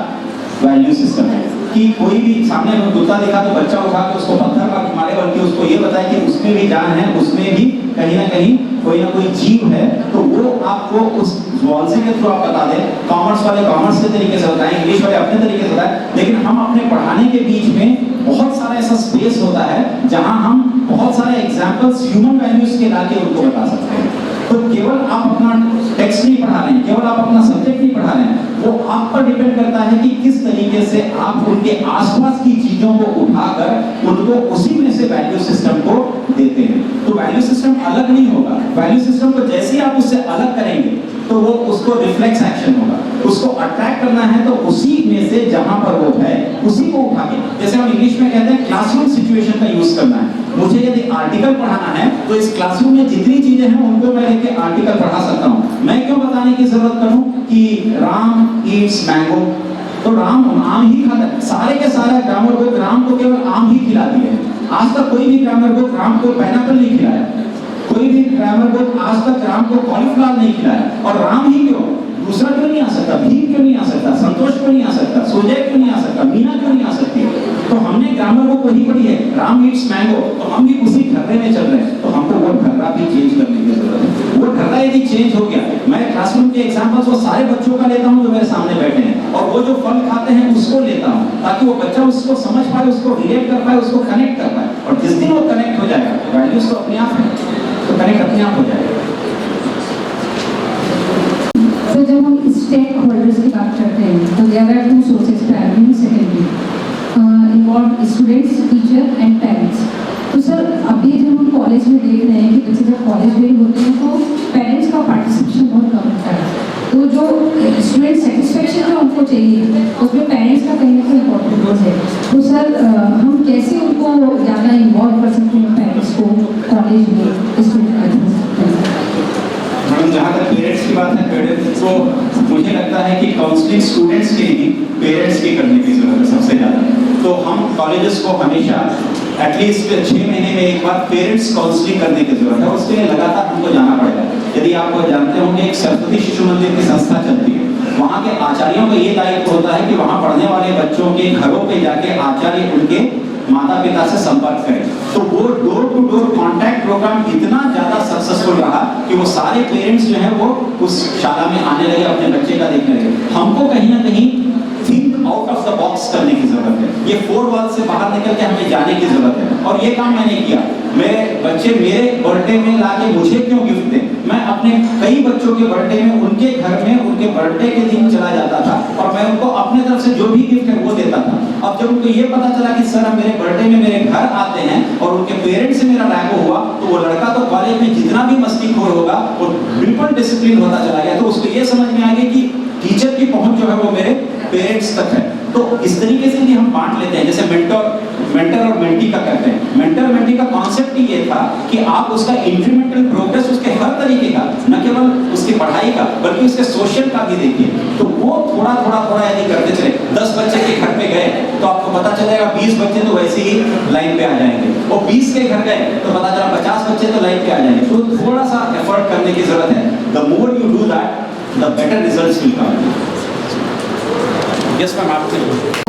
वैल्यू सिस्टम है कि कोई भी सामने में कुत्ता दिखा तो बच्चा उठा के उसको पत्थर मारे, बल्कि उसको ये बताए कि उसमें भी जान है, उसमें भी कहीं ना कहीं कोई ना कोई जीव है। तो वो आपको उस ज़ूलॉजी के थ्रू आप बता दें। कॉमर्स वाले कॉमर्स के तरीके से बताएं, इंग्लिश वाले अपने तरीके से बताएं, लेकिन हम अपने पढ़ाने के बीच में बहुत सारा ऐसा स्पेस होता है जहां हम बहुत सारे एग्जाम्पल्स ह्यूमन वैल्यूज के लाके उनको बता सकते हैं। तो केवल आप अपना टेक्स्ट नहीं पढ़ा रहे हैं, केवल आप अपना सब्जेक्ट नहीं पढ़ा रहे हैं, वो आप पर डिपेंड करता है कि किस तरीके से आप उनके आसपास की चीजों को उठाकर उनको उसी में से वैल्यू सिस्टम को देते हैं। तो वैल्यू सिस्टम अलग नहीं होगा, वैल्यू सिस्टम को जैसे ही आप उससे अलग करेंगे तो वो उसको रिफ्लेक्स एक्शन होगा। उसको अट्रैक्ट करना है तो उसी में से जहां पर वो है उसी को उठा के, जैसे हम इंग्लिश में कहते हैं क्लासरूम सिचुएशन का यूज करना है। मुझे यदि आर्टिकल पढ़ाना है तो इस क्लासरूम में जितनी चीजें हैं उनको मैं लेके आर्टिकल पढ़ा सकता हूँ। मैं क्यों बताने की जरूरत करूँ कि राम ईट्स मैंगो, तो राम आम ही खाता है। सारे के सारे ग्रामर बुक राम को केवल आम ही खिलाती है। आज तक कोई भी ग्रामर बुक राम को पाइनएप्पल नहीं खिलाया, कोई भी ग्रामर बुक आज तक राम को कॉलीफ्लावर नहीं खिलाया। और राम ही क्यों, दूसरा क्यों नहीं आ सकता, भीम क्यों नहीं आ सकता, संतोष क्यों नहीं आ सकता, सुजय क्यों नहीं आ सकता, मीना क्यों नहीं आ सकती? तो हमने ग्रामर बुक वही पढ़ी है, राम ईट्स मैंगो, तो हम भी उसी ढर्रे में चल रहे हैं। तो हमको वो ढर्रा भी चेंज करने की जरूरत है। वो ढर्रा यदि चेंज हो गया, मैं क्लासरूम के एग्जांपल्स वो सारे बच्चों का लेता हूँ जो मेरे सामने बैठे हैं, और वो जो फल खाते हैं उसको लेता हूँ, ताकि वो बच्चा उसको समझ पाए, उसको रिलेट कर पाए, उसको कनेक्ट कर पाए। और जिस दिन वो कनेक्ट हो जाएगा, वैल्यूज तो अपने आप है, तो कनेक्ट अपने आप हो जाएगा। तो जब हम स्टेक होल्डर्स की बात करते हैं तो there are two sources, primary and secondary, involve students, teacher and parents. तो सर अभी जब हम कॉलेज में देख रहे हैं कि बच्चे जब कॉलेज में होते हैं तो पेरेंट्स का पार्टिसिपेशन बहुत कम होता है, तो जो स्टूडेंट सेटिस्फेक्शन जो हमको चाहिए उसमें पेरेंट्स का कहीं ना कहीं इम्पोर्टेंट रोल है। तो सर हम कैसे उनको ज़्यादा इन्वॉल्व कर सकते हैं पेरेंट्स को कॉलेज में स्टूडेंट? मैडम, जहाँ तक पेरेंट्स की बात है, पेरेंट्स को मुझे लगता है कि काउंसलिंग स्टूडेंट्स के लिए पेरेंट्स की करने की जरूरत है सबसे ज़्यादा। तो हम कॉलेजेस को हमेशा एटलीस्ट 6 महीने में एक बार पेरेंट्स काउंसलिंग करने की जरूरत है, उसके लिए लगातार हमको जाना पड़ेगा। यदि आप जानते होंगे, एक सरस्वती शिशु मंदिर की संस्था चलती है, वहाँ के आचार्यों का ये दायित्व होता है कि वहाँ पढ़ने वाले बच्चों के घरों पे जाके आचार्य उनके माता पिता से संपर्क करें। तो वो door to door contact programme इतना ज्यादा सक्सेसफुल रहा कि वो सारे पेरेंट्स जो है वो उस शाला में आने लगे, अपने बच्चे का देखने लगे। हमको कहीं ना कहीं think out of the box करने की जरूरत है, ये 4 वॉल से बाहर निकल के हमें जाने की जरूरत है। और ये काम मैंने किया। मेरे बच्चे मेरे बर्थडे में लाके मुझे क्यों गिफ्ट दें, मैं अपने कई बच्चों के बर्थडे में उनके घर में उनके बर्थडे के दिन चला जाता था और मैं उनको अपने तरफ से जो भी गिफ्ट है वो देता था। अब जब उनको ये पता चला कि सर मेरे बर्थडे में मेरे घर आते हैं और उनके पेरेंट्स से मेरा रैपो हुआ, तो वो लड़का तो कॉलेज में जितना भी मस्तीखोर होगा वो बिल्कुल डिसिप्लिन होता चला गया। तो उसको ये समझ में आ गया कि टीचर की पहुंच जो है वो मेरे पेरेंट्स तक है। तो इस तरीके से भी हम बांट लेते हैं, जैसे मेंटर और मेंटी का करते हैं। मेंटर मेंटी का कॉन्सेप्ट ही ये था कि आप उसका इंक्रीमेंटल प्रोग्रेस उसके हर तरीके का, न केवल उसकी पढ़ाई का बल्कि उसके सोशल का भी देखिए। तो वो थोड़ा यदि करते चले, 10 बच्चे के घर पे गए तो आपको पता चलेगा 20 बच्चे तो वैसे ही लाइन पे आ जाएंगे, और 20 के घर गए तो पता चला 50 बच्चे तो लाइन पे आ जाएंगे। तो थोड़ा सा एफर्ट करने की जरूरत है। The more you do that the better results will come. Yes ma'am, आपसे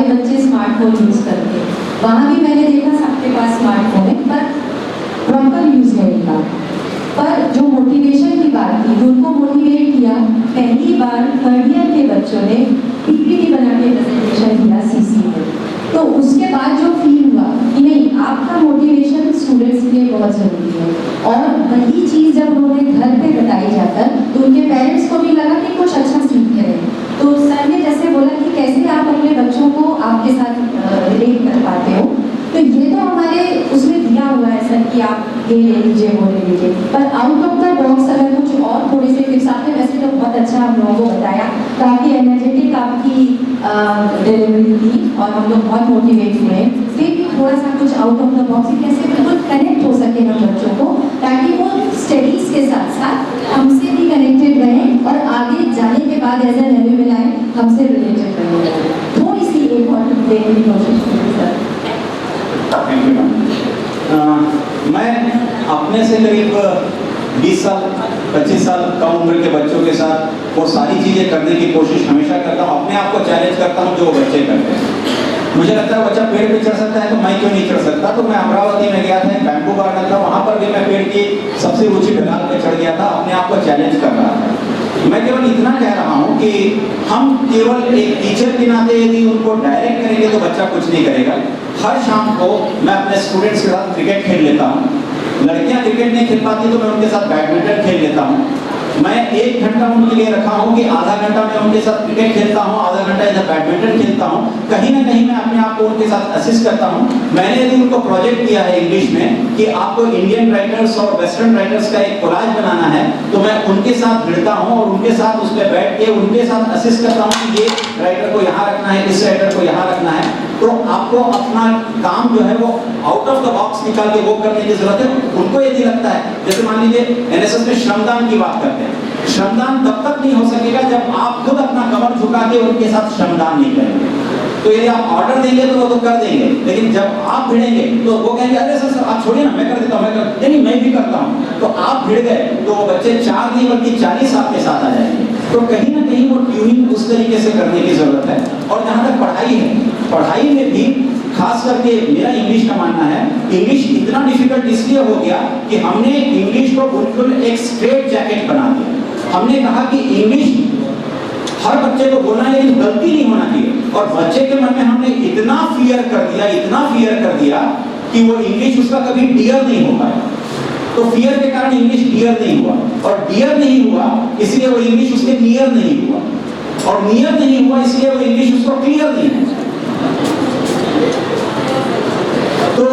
बच्चे स्मार्टफोन यूज करते हैं, वहाँ भी मैंने देखा सबके पास स्मार्टफोन है, पर प्रॉपर यूज है इनका। पर जो मोटिवेशन की बात की, उनको मोटिवेट किया, पहली बार थर्ड ईयर के बच्चों ने पीपीटी बना के प्रेजेंटेशन दिया सीसी में। तो उसके बाद जो फील हुआ कि नहीं, आपका मोटिवेशन स्टूडेंट्स के लिए बहुत ज़रूरी है। और वही चीज़ जब उन्होंने घर पे बताई जाकर तो उनके पेरेंट्स को भी लगा कि कुछ अच्छा सीख रहे हैं। तो सर ने जैसे बोला कि कैसे आप अपने बच्चों को आपके साथ रिलेट कर पाते हो, तो ये तो हमारे उसमें दिया हुआ है सर कि आप ये ले लीजिए वो ले लीजिए, पर आउट ऑफ द बॉक्स अगर कुछ और थोड़े से टिप्स आपने वैसे तो बहुत अच्छा हम लोगों को बताया, काफ़ी एनर्जेटिक आपकी डिलीवरी थी और हम लोग बहुत मोटिवेट हुए। फिर भी थोड़ा सा कुछ आउट ऑफ द बॉक्स कैसे बिल्कुल कनेक्ट हो सके हम बच्चों को, ताकि वो स्टडीज़ के साथ साथ हमसे भी कनेक्टेड रहें और आगे जाने के बाद एज एन एल्यूमिनाई हमसे रिलेटेड रहें। थोड़ी सी एक और देने की कोशिश करें सर। Thank you ma'am. मैं अपने से करीब 20 साल 25 साल कम उम्र के बच्चों के साथ वो सारी चीज़ें करने की कोशिश हमेशा करता हूँ, अपने आप को चैलेंज करता हूँ जो वो बच्चे करते हैं। मुझे लगता है बच्चा पेड़ पे चढ़ सकता है तो मैं क्यों नहीं चढ़ सकता। तो मैं अमरावती में गया था, बैम्बू गार्डन था, वहाँ पर भी मैं पेड़ की सबसे ऊंची ढलान पे चढ़ गया था, अपने आप को चैलेंज कर रहा था। मैं केवल इतना कह रहा हूँ कि हम केवल एक टीचर के नाते यदि उनको डायरेक्ट करेंगे तो बच्चा कुछ नहीं करेगा। हर शाम को मैं अपने स्टूडेंट्स के साथ क्रिकेट खेल लेता हूँ। लड़कियाँ क्रिकेट नहीं खेल पाती तो मैं उनके साथ बैडमिंटन खेल लेता हूँ। मैं 1 घंटा उनके लिए रखा हूँ कि आधा घंटा मैं उनके साथ क्रिकेट खेलता हूँ, आधा घंटा इधर बैडमिंटन खेलता हूँ। कहीं ना कहीं मैं अपने आप को उनके साथ असिस्ट करता हूँ। मैंने यदि उनको प्रोजेक्ट दिया है इंग्लिश में कि आपको इंडियन राइटर्स और वेस्टर्न राइटर्स का एक कोलाज बनाना है, तो मैं उनके साथ भिड़ता हूँ और उनके साथ उस पर बैठ के उनके साथ असिस्ट करता हूँ कि ये राइटर को यहाँ रखना है, इस राइटर को यहाँ रखना है। तो आपको अपना काम जो है वो आउट ऑफ द बॉक्स निकाल के वो करने की जरूरत है। उनको यदि लगता है, जैसे मान लीजिए एनएसएस में श्रमदान की बात करते हैं, श्रमदान तब तक नहीं हो सकेगा जब आप खुद अपना कमर झुका के उनके साथ श्रमदान नहीं करेंगे। तो यदि आप ऑर्डर देंगे तो वो तो कर देंगे, लेकिन जब आप भिड़ेंगे तो वो कहेंगे अरे सर आप छोड़िए ना, मैं कर देता हूँ, मैं भी करता हूँ। तो आप भिड़ गए तो वो बच्चे 4 नहीं बल्कि 40 आपके साथ आ जाएंगे। तो कहीं ना कहीं वो ट्यूनिंग उस तरीके से करने की जरूरत है। और जहाँ तक पढ़ाई है, पढ़ाई में भी खास करके मेरा इंग्लिश का मानना है, इंग्लिश इतना डिफिकल्ट इसलिए हो गया कि हमने इंग्लिश को बिल्कुल एक स्ट्रेट जैकेट बना दिया। हमने कहा कि इंग्लिश हर बच्चे को बोलना है, लेकिन गलती नहीं होना चाहिए। और बच्चे के मन में हमने इतना फियर कर दिया कि वो इंग्लिश उसका कभी डियर नहीं हो पाया। तो फियर के कारण इंग्लिश डियर नहीं हुआ, और डियर नहीं हुआ इसलिए वो इंग्लिश उसके नियर नहीं हुआ, और नियर नहीं हुआ इसलिए वो इंग्लिश उसको क्लियर नहीं है। तो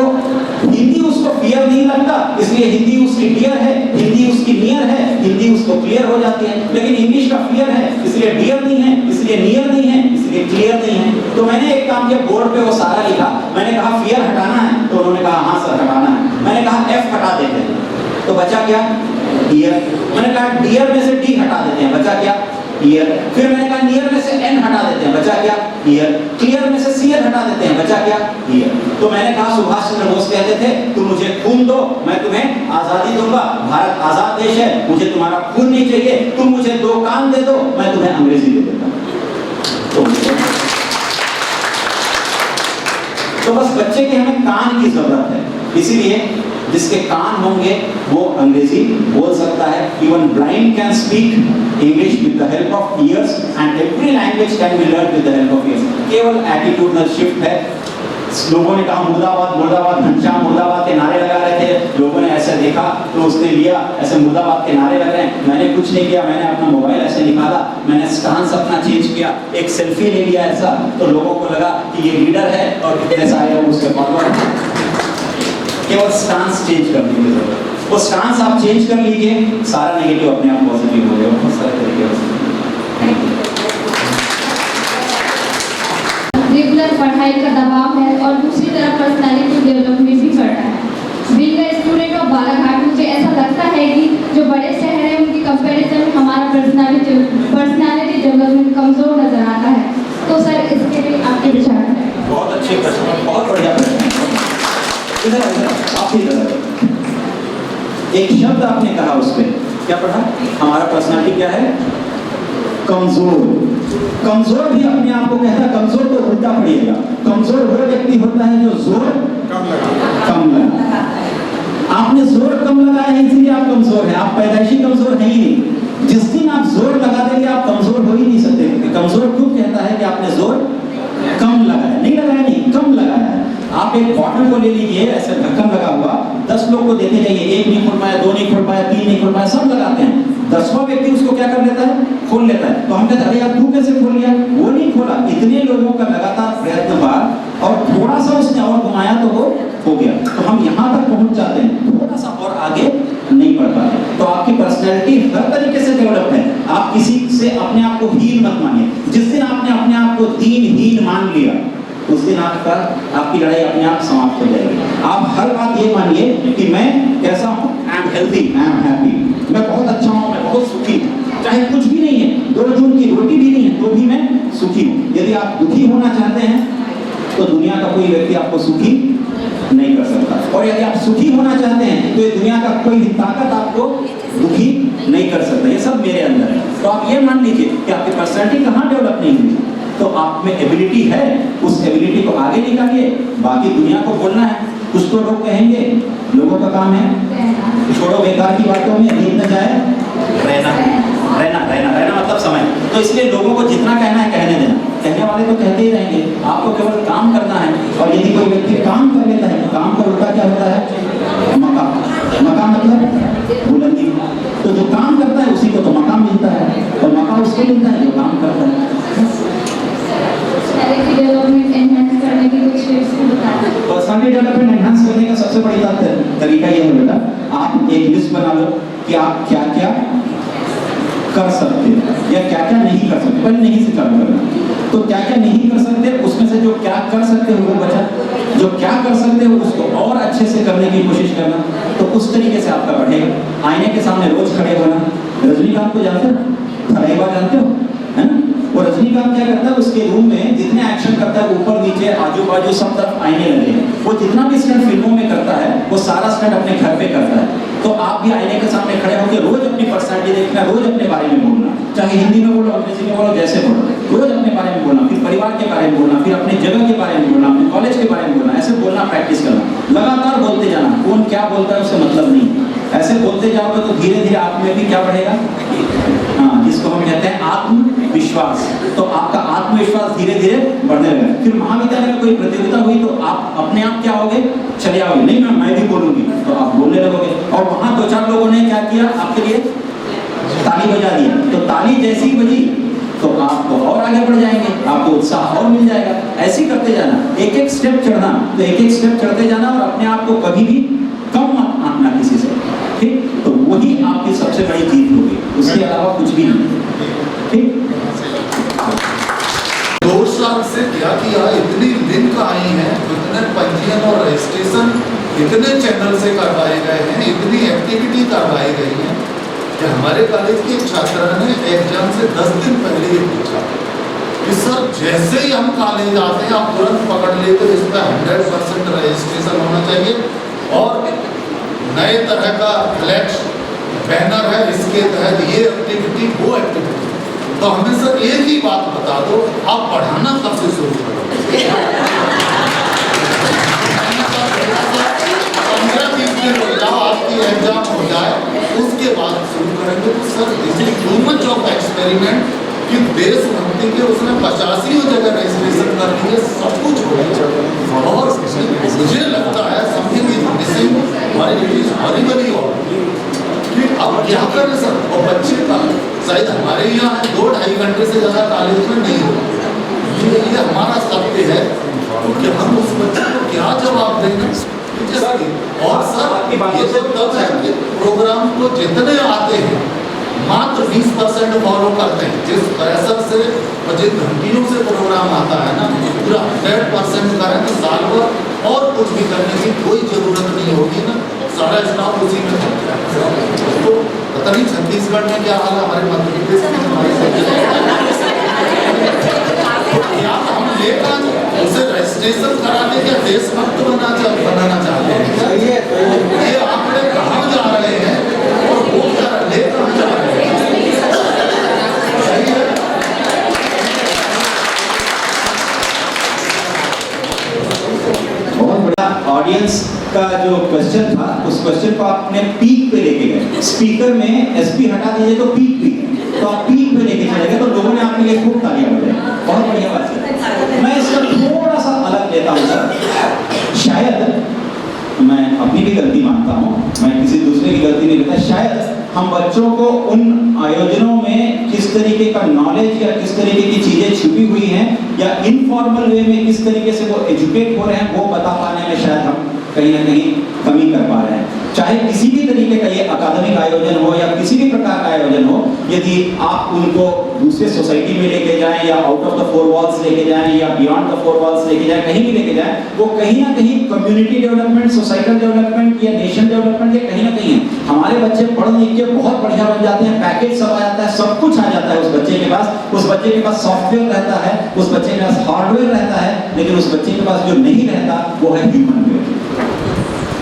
हिंदी उसको क्लियर नहीं लगता, इसलिए हिंदी उसकी डियर है, हिंदी उसकी नियर है, हिंदी उसको क्लियर हो जाती है। लेकिन इंग्लिश का फियर है, इसलिए डियर नहीं है, इसलिए नियर नहीं है, इसलिए क्लियर नहीं है। तो मैंने एक काम किया, बोर्ड पे वो सारा लिखा। मैंने कहा फियर हटाना है, तो उन्होंने कहा हाँ सर हटाना है। मैंने कहा एफ हटा देते हैं, तो बचा क्या? डियर। मैंने कहा डियर में से डी हटा देते हैं, बचा क्या? डियर। फिर मैंने कहा नियर में से एन हटा देते हैं, बचा क्या? डियर। क्लियर में से सीयर हटा देते हैं, बचा क्या? डियर। तो मैंने कहा सुभाष चंद्र बोस कहते थे तुम मुझे खून दो, मैं तुम्हें आजादी दूंगा। भारत आजाद देश है, मुझे तुम्हारा खून नहीं चाहिए। तुम मुझे 2 कान दे दो, मैं तुम्हें अंग्रेजी दे देता। तो बस बच्चे के हमें कान की जरूरत है, इसीलिए जिसके कान होंगे वो अंग्रेजी बोल सकता है। Even blind can speak English with the help of years, and every language can be learn with the help of years. केवल एटीट्यूडनल शिफ्ट है। लोगों ने कहा मुर्दाबाद मुर्दाबाद, घनश्याम मुर्दाबाद के नारे लगा रहे थे, लोगों ने ऐसे देखा तो उसने लिया, ऐसे मुर्दाबाद के नारे लग रहे हैं। मैंने कुछ नहीं किया, मैंने अपना मोबाइल ऐसे निकाला, मैंने स्टांस अपना चेंज किया, एक सेल्फी ले लिया ऐसा, तो लोगों को लगा कि ये लीडर है और कितने सारे लोग उसके फॉलोअर हैं। केवल स्टांस चेंज करने की जरूरत है। वो स्टांस आप चेंज कर लीजिए, सारा नेगेटिव अपने आप पॉजिटिव हो जाएगा। बहुत सारे तरीके से रेगुलर पढ़ाई का दबाव है और दूसरी तरफ पर्सनालिटी डेवलपमेंट भी कर रहा है। Being a student of Balaghat, मुझे ऐसा लगता है कि जो बड़े शहर हैं उनकी कंपैरिजन में हमारा पर्सनालिटी डेवलपमेंट कमजोर नजर आता है। तो सर इसके लिए आपके विचार हैं? बहुत अच्छे प्रश्न, बहुत बढ़िया प्रश्न। इधर आप ही एक शब्द आपने कहा, उस पर क्या पढ़ा? हमारा पर्सनालिटी क्या है? कमजोर। कमजोर भी अपने आप को कहता है कमजोर, तो उल्टा पड़िएगा। कमजोर वो व्यक्ति होता है जो जोर कम लगा। आपने जोर कम लगाया है इसलिए आप कमजोर हैं, आप पैदाइशी कमजोर हैं ही नहीं। जिस दिन आप जोर लगा देंगे आप कमजोर हो ही नहीं सकते। कमजोर क्यों कहता है कि आपने जोर कम लगाया? नहीं लगाया, नहीं कम लगाया है। आप एक बॉटल को ले लीजिए, ऐसे ढक्कन लगा हुआ, 10 लोग को देते जाइए, 1 नहीं खोल पाया, 2 नहीं खोल पाया, 3 नहीं खोल पाया, सब लगाते हैं। 10वां व्यक्ति उसको क्या कर लेता है? खोल लेता है। तो हम कहते हैं अरे यार तू कैसे खोल लिया? वो नहीं खोला, इतने लोगों का लगातार प्रयत्न बाद और थोड़ा सा उसने और घुमाया तो वो हो गया। तो हम यहाँ तक पहुंच जाते हैं, थोड़ा सा और आगे नहीं बढ़ पाते। तो आपकी पर्सनैलिटी हर तरीके से डेवलप है। आप किसी से अपने आप को हीन मत मानिए। जिस दिन आपने अपने आप को दीनहीन मान लिया, उस दिन आपकी लड़ाई अपने आप समाप्त हो जाएगी। आप हर बात ये मानिए कि मैं कैसा हूँ, I am healthy, I am happy, मैं बहुत अच्छा हूँ, मैं बहुत सुखी हूँ। चाहे कुछ भी नहीं है, 2 जून की रोटी भी नहीं है, तो भी मैं सुखी हूँ। यदि आप दुखी होना चाहते हैं तो दुनिया का कोई व्यक्ति आपको सुखी नहीं कर सकता, और यदि आप सुखी होना चाहते हैं तो ये दुनिया का कोई भी ताकत आपको दुखी नहीं कर सकता। ये सब मेरे अंदर है। तो आप ये मान लीजिए कि आपकी पर्सनैलिटी कहाँ डेवलप नहीं हुई, तो आप में एबिलिटी है, उस एबिलिटी को आगे निकालिए। बाकी दुनिया को बोलना है, कुछ तो लोग कहेंगे, लोगों का काम है छोड़ो बेकार की बातों में, नींद न जाए, रहना रहना रहना रहना मतलब समय। तो इसलिए लोगों को जितना कहना है कहने देना, कहने वाले तो कहते ही रहेंगे, आपको केवल काम करना है। और यदि कोई व्यक्ति काम कर लेता है, काम का उल्टा क्या होता है? मकाम। मकाम मतलब बुलंदी। तो जो काम करता है उसी को तो मकाम मिलता है, और मकाम उसको मिलता है जो काम करता है। पर्सनालिटी डेवलपमेंट एनहांस करने की कुछ टिप्स बताएं। पर्सनालिटी डेवलपमेंट एनहांस करने का सबसे बड़ी तरीका ये है बेटा, आप एक लिस्ट बना लो कि आप क्या क्या कर सकते हैं या क्या क्या नहीं कर सकते। पहले नहीं से चालू करना। तो क्या क्या नहीं कर सकते, उसमें से जो क्या कर सकते हो वो बचा, जो क्या कर सकते हो उसको और अच्छे से करने की कोशिश करना। तो उस तरीके से आपका बढ़ेगा। आईने के सामने रोज खड़े होना। रजनीकांत को जानते हो? थरेवा जानते हो, है ना? वो रजनीकांत क्या करता है, उसके रूम में जितने एक्शन करता है, ऊपर नीचे आजू बाजू सब तरफ आईने लगे हैं। वो जितना भी स्टंट फिल्मों में करता है वो सारा स्टंट अपने घर पे करता है। तो आप भी आईने के सामने खड़े होकर रोज अपनी पर्सनालिटी देखना, रोज अपने बारे में बोलना, चाहे हिंदी में बोलो, अंग्रेजी में बोलो, जैसे बोलो, रोज अपने बारे में बोलना, फिर परिवार के बारे में बोलना, फिर अपने जगह के बारे में बोलना, अपने कॉलेज के बारे में बोलना। ऐसे बोलना प्रैक्टिस करना, लगातार बोलते जाना। कौन क्या बोलता है उससे मतलब नहीं, ऐसे बोलते जाओगे तो धीरे धीरे आप में भी क्या बढ़ेगा, हाँ जिसको हम कहते हैं आत्मविश्वास। तो आपका आत्मविश्वास धीरे धीरे बढ़ने लगा। फिर महाविद्यालय में कोई प्रतियोगिता हुई तो आप अपने आप क्या होगे, चले आओगे, नहीं मैं भी बोलूंगी, तो आप बोलने लगोगे। और वहां 2-4 लोगों ने क्या किया, आपके लिए ताली बजा दी। तो ताली जैसी बजी तो आप तो और आगे बढ़ जाएंगे, आपको उत्साह और मिल जाएगा। ऐसे ही करते जाना, एक एक स्टेप चढ़ना, तो एक एक स्टेप चढ़ते जाना और अपने आप को कभी भी कम मत आंकना किसी से, ठीक। तो वही आपकी सबसे बड़ी जीत होगी, उसके अलावा कुछ भी नहीं, ठीक। 2 साल से क्या किया, इतनी लिंक आई है, इतने पंजीयन और रजिस्ट्रेशन इतने चैनल से करवाए गए हैं, इतनी एक्टिविटी करवाई गई है कि हमारे कॉलेज की एक छात्रा ने एग्जाम से 10 दिन पहले ये पूछा कि सर जैसे ही हम कॉलेज आते हैं आप तुरंत पकड़ लेते, इस पर 100% रजिस्ट्रेशन होना चाहिए और नए तरह का फ्लैक्स बैनर है, इसके तहत ये एक्टिविटी वो एक्टिविटी। तो हमें सर एक ही बात बता दो, आप पढ़ाना कब से शुरू करोगे? 15-20 दिन हो जाओ, आपकी एग्जाम हो जाए, उसके बाद शुरू करेंगे। तो sir this is too much of experiment कि देशभक्ति के उसने 85 जगह रजिस्ट्रेशन कर दी है, सब कुछ हो गया। और मुझे लगता है something is missing, it is horribly कि अब क्या करें सर। और बच्चे का शायद हमारे यहाँ है 2-2.5 घंटे से ज़्यादा कॉलेज में नहीं हो, ये हमारा सत्य है। तो क्या हम उस बच्चे को क्या जवाब देंगे? और सर ये तो तब है कि प्रोग्राम को जितने आते हैं मात्र 20% फॉलो करते हैं। जिस प्रेशर से और जिन घंटियों से प्रोग्राम आता है ना, पूरा 100% करें तो साल भर और कुछ भी करने की कोई ज़रूरत नहीं होगी ना, सारा स्टाफ उसी में लग जाएगा। तो पता नहीं छत्तीसगढ़ में क्या हाल है, हमारे मध्य प्रदेश में क्या हम लेकर उसे रजिस्ट्रेशन करा दे, क्या देशभक्त बनाना चाहते हैं क्या? ये आंकड़े कहाँ जा रहे हैं और वो क्या लेकर जा रहे हैं? सही है। बहुत बड़ा ऑडियंस का जो क्वेश्चन था, उस क्वेश्चन को आपने पीक पे लेके गए। स्पीकर में एसपी हटा दीजिए तो पीक भी, तो आप पीक पे लेके चले गए, तो लोगों ने आपके लिए खूब तालियां बजाई। बहुत बढ़िया बात है। मैं इसका थोड़ा सा अलग लेता हूँ सर। शायद मैं अपनी भी गलती मानता हूँ, मैं किसी दूसरे की गलती नहीं लेता। शायद हम बच्चों को उन आयोजनों में किस तरीके का नॉलेज या किस तरीके की चीज़ें छुपी हुई हैं या इनफॉर्मल वे में किस तरीके से वो एजुकेट हो रहे हैं, वो बता पाने में शायद हम कहीं ना कहीं कमी कर पा रहे हैं। चाहे किसी भी तरीके का ये अकादमिक आयोजन हो या किसी भी प्रकार का आयोजन हो, यदि आप उनको दूसरे सोसाइटी में लेके जाएं या आउट ऑफ द 4 वॉल्स लेके जाएं या बियॉन्ड द 4 वॉल्स लेके जाएं, कहीं भी लेके जाएं, वो कहीं ना कहीं कम्युनिटी डेवलपमेंट, सोसाइटल डेवलपमेंट या नेशन डेवलपमेंट ये कहीं ना कहीं है। हमारे बच्चे पढ़ लिख के बहुत बढ़िया बन जाते हैं, पैकेज सब आ जाता है, सब कुछ आ जाता है उस बच्चे के पास। उस बच्चे के पास सॉफ्टवेयर रहता है, उस बच्चे के पास हार्डवेयर रहता है, लेकिन उस बच्चे के पास जो नहीं रहता वो है ह्यूमन वेयर।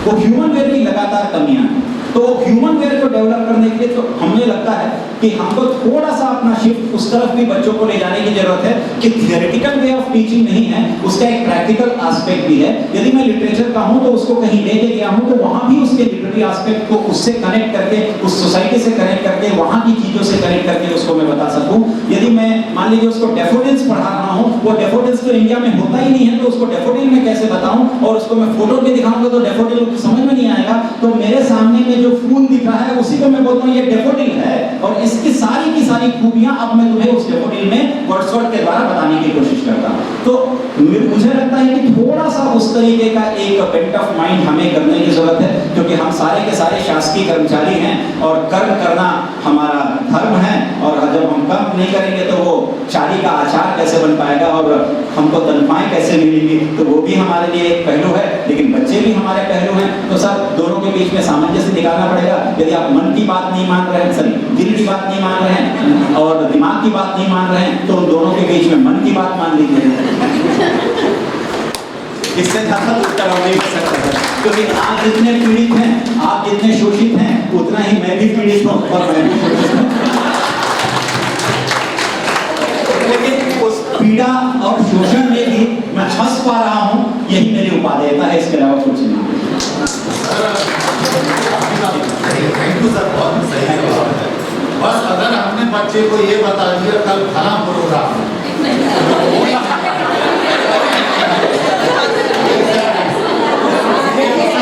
वो ह्यूमन वेयर की लगातार कमियां हैं। तो ह्यूमन वेयर को डेवलप करने के लिए तो हमें लगता है कि हमको थोड़ा सा अपना शिफ्ट उस तरफ भी बच्चों को ले जाने की जरूरत है कि थियोरेटिकल वे ऑफ टीचिंग नहीं है, उसका एक प्रैक्टिकल एस्पेक्ट भी है। यदि मैं लिटरेचर का हूं तो उसको कहीं लेके गया हूं तो वहां भी उसके लिटरेरी एस्पेक्ट को उससे कनेक्ट करके, उस सोसाइटी से कनेक्ट करके, वहां की चीजों से कनेक्ट करके उसको मैं बता सकूं। यदि मैं मान लीजिए उसको डैफोडिल्स पढ़ा रहा हूं, वो डैफोडिल्स तो इंडिया में होता ही नहीं है, तो उसको डैफोडिल में कैसे बताऊं और उसको मैं फोटो पे दिखाऊंगा तो डैफोडिल को समझ में नहीं आएगा। तो मेरे सामने में जो फूल दिख रहा है उसी को मैं बोलता हूं ये डैफोडिल है, और इसकी सारी की सारी खूबियां अब मैं तुम्हें उस डैफोडिल में वर्ड्सवर्थ के द्वारा बताने की कोशिश करता हूं। तो मुझे लगता है कि थोड़ा सा उस तरीके का एक बेंट ऑफ माइंड हमें करने की जरूरत है, क्योंकि हम सारे के सारे शासकीय कर्मचारी हैं और कर्म करना हमारा धर्म है, और जब हम कर्म नहीं करेंगे तो वो चारी का आचार कैसे बन पाएगा और हमको तनख्वाहें कैसे मिलेंगी, तो वो भी हमारे लिए एक पहलू है, लेकिन बच्चे भी हमारे पहलू हैं। तो सर दोनों के बीच में सामंजस्य निकालना पड़ेगा। यदि आप मन की बात नहीं मान रहे हैं, सॉरी दिल की बात नहीं मान रहे हैं और दिमाग की बात नहीं मान रहे हैं, तो उन दोनों के बीच में मन की बात मान लीजिए। इससे ज्यादा उत्तर नहीं हो सकता, क्योंकि आप जितने पीड़ित हैं, आप जितने शोषित हैं, उतना ही मैं भी पीड़ित हूं और मैं भी शोषित हूं। लेकिन उस पीड़ा और शोषण में भी मैं हंस पा रहा हूं, यही मेरी उपादेयता है, इसके अलावा कुछ नहीं। थैंक यू सर, बहुत सही जवाब है। बस अगर हमने बच्चे को ये बता दिया कल फला प्रोग्राम है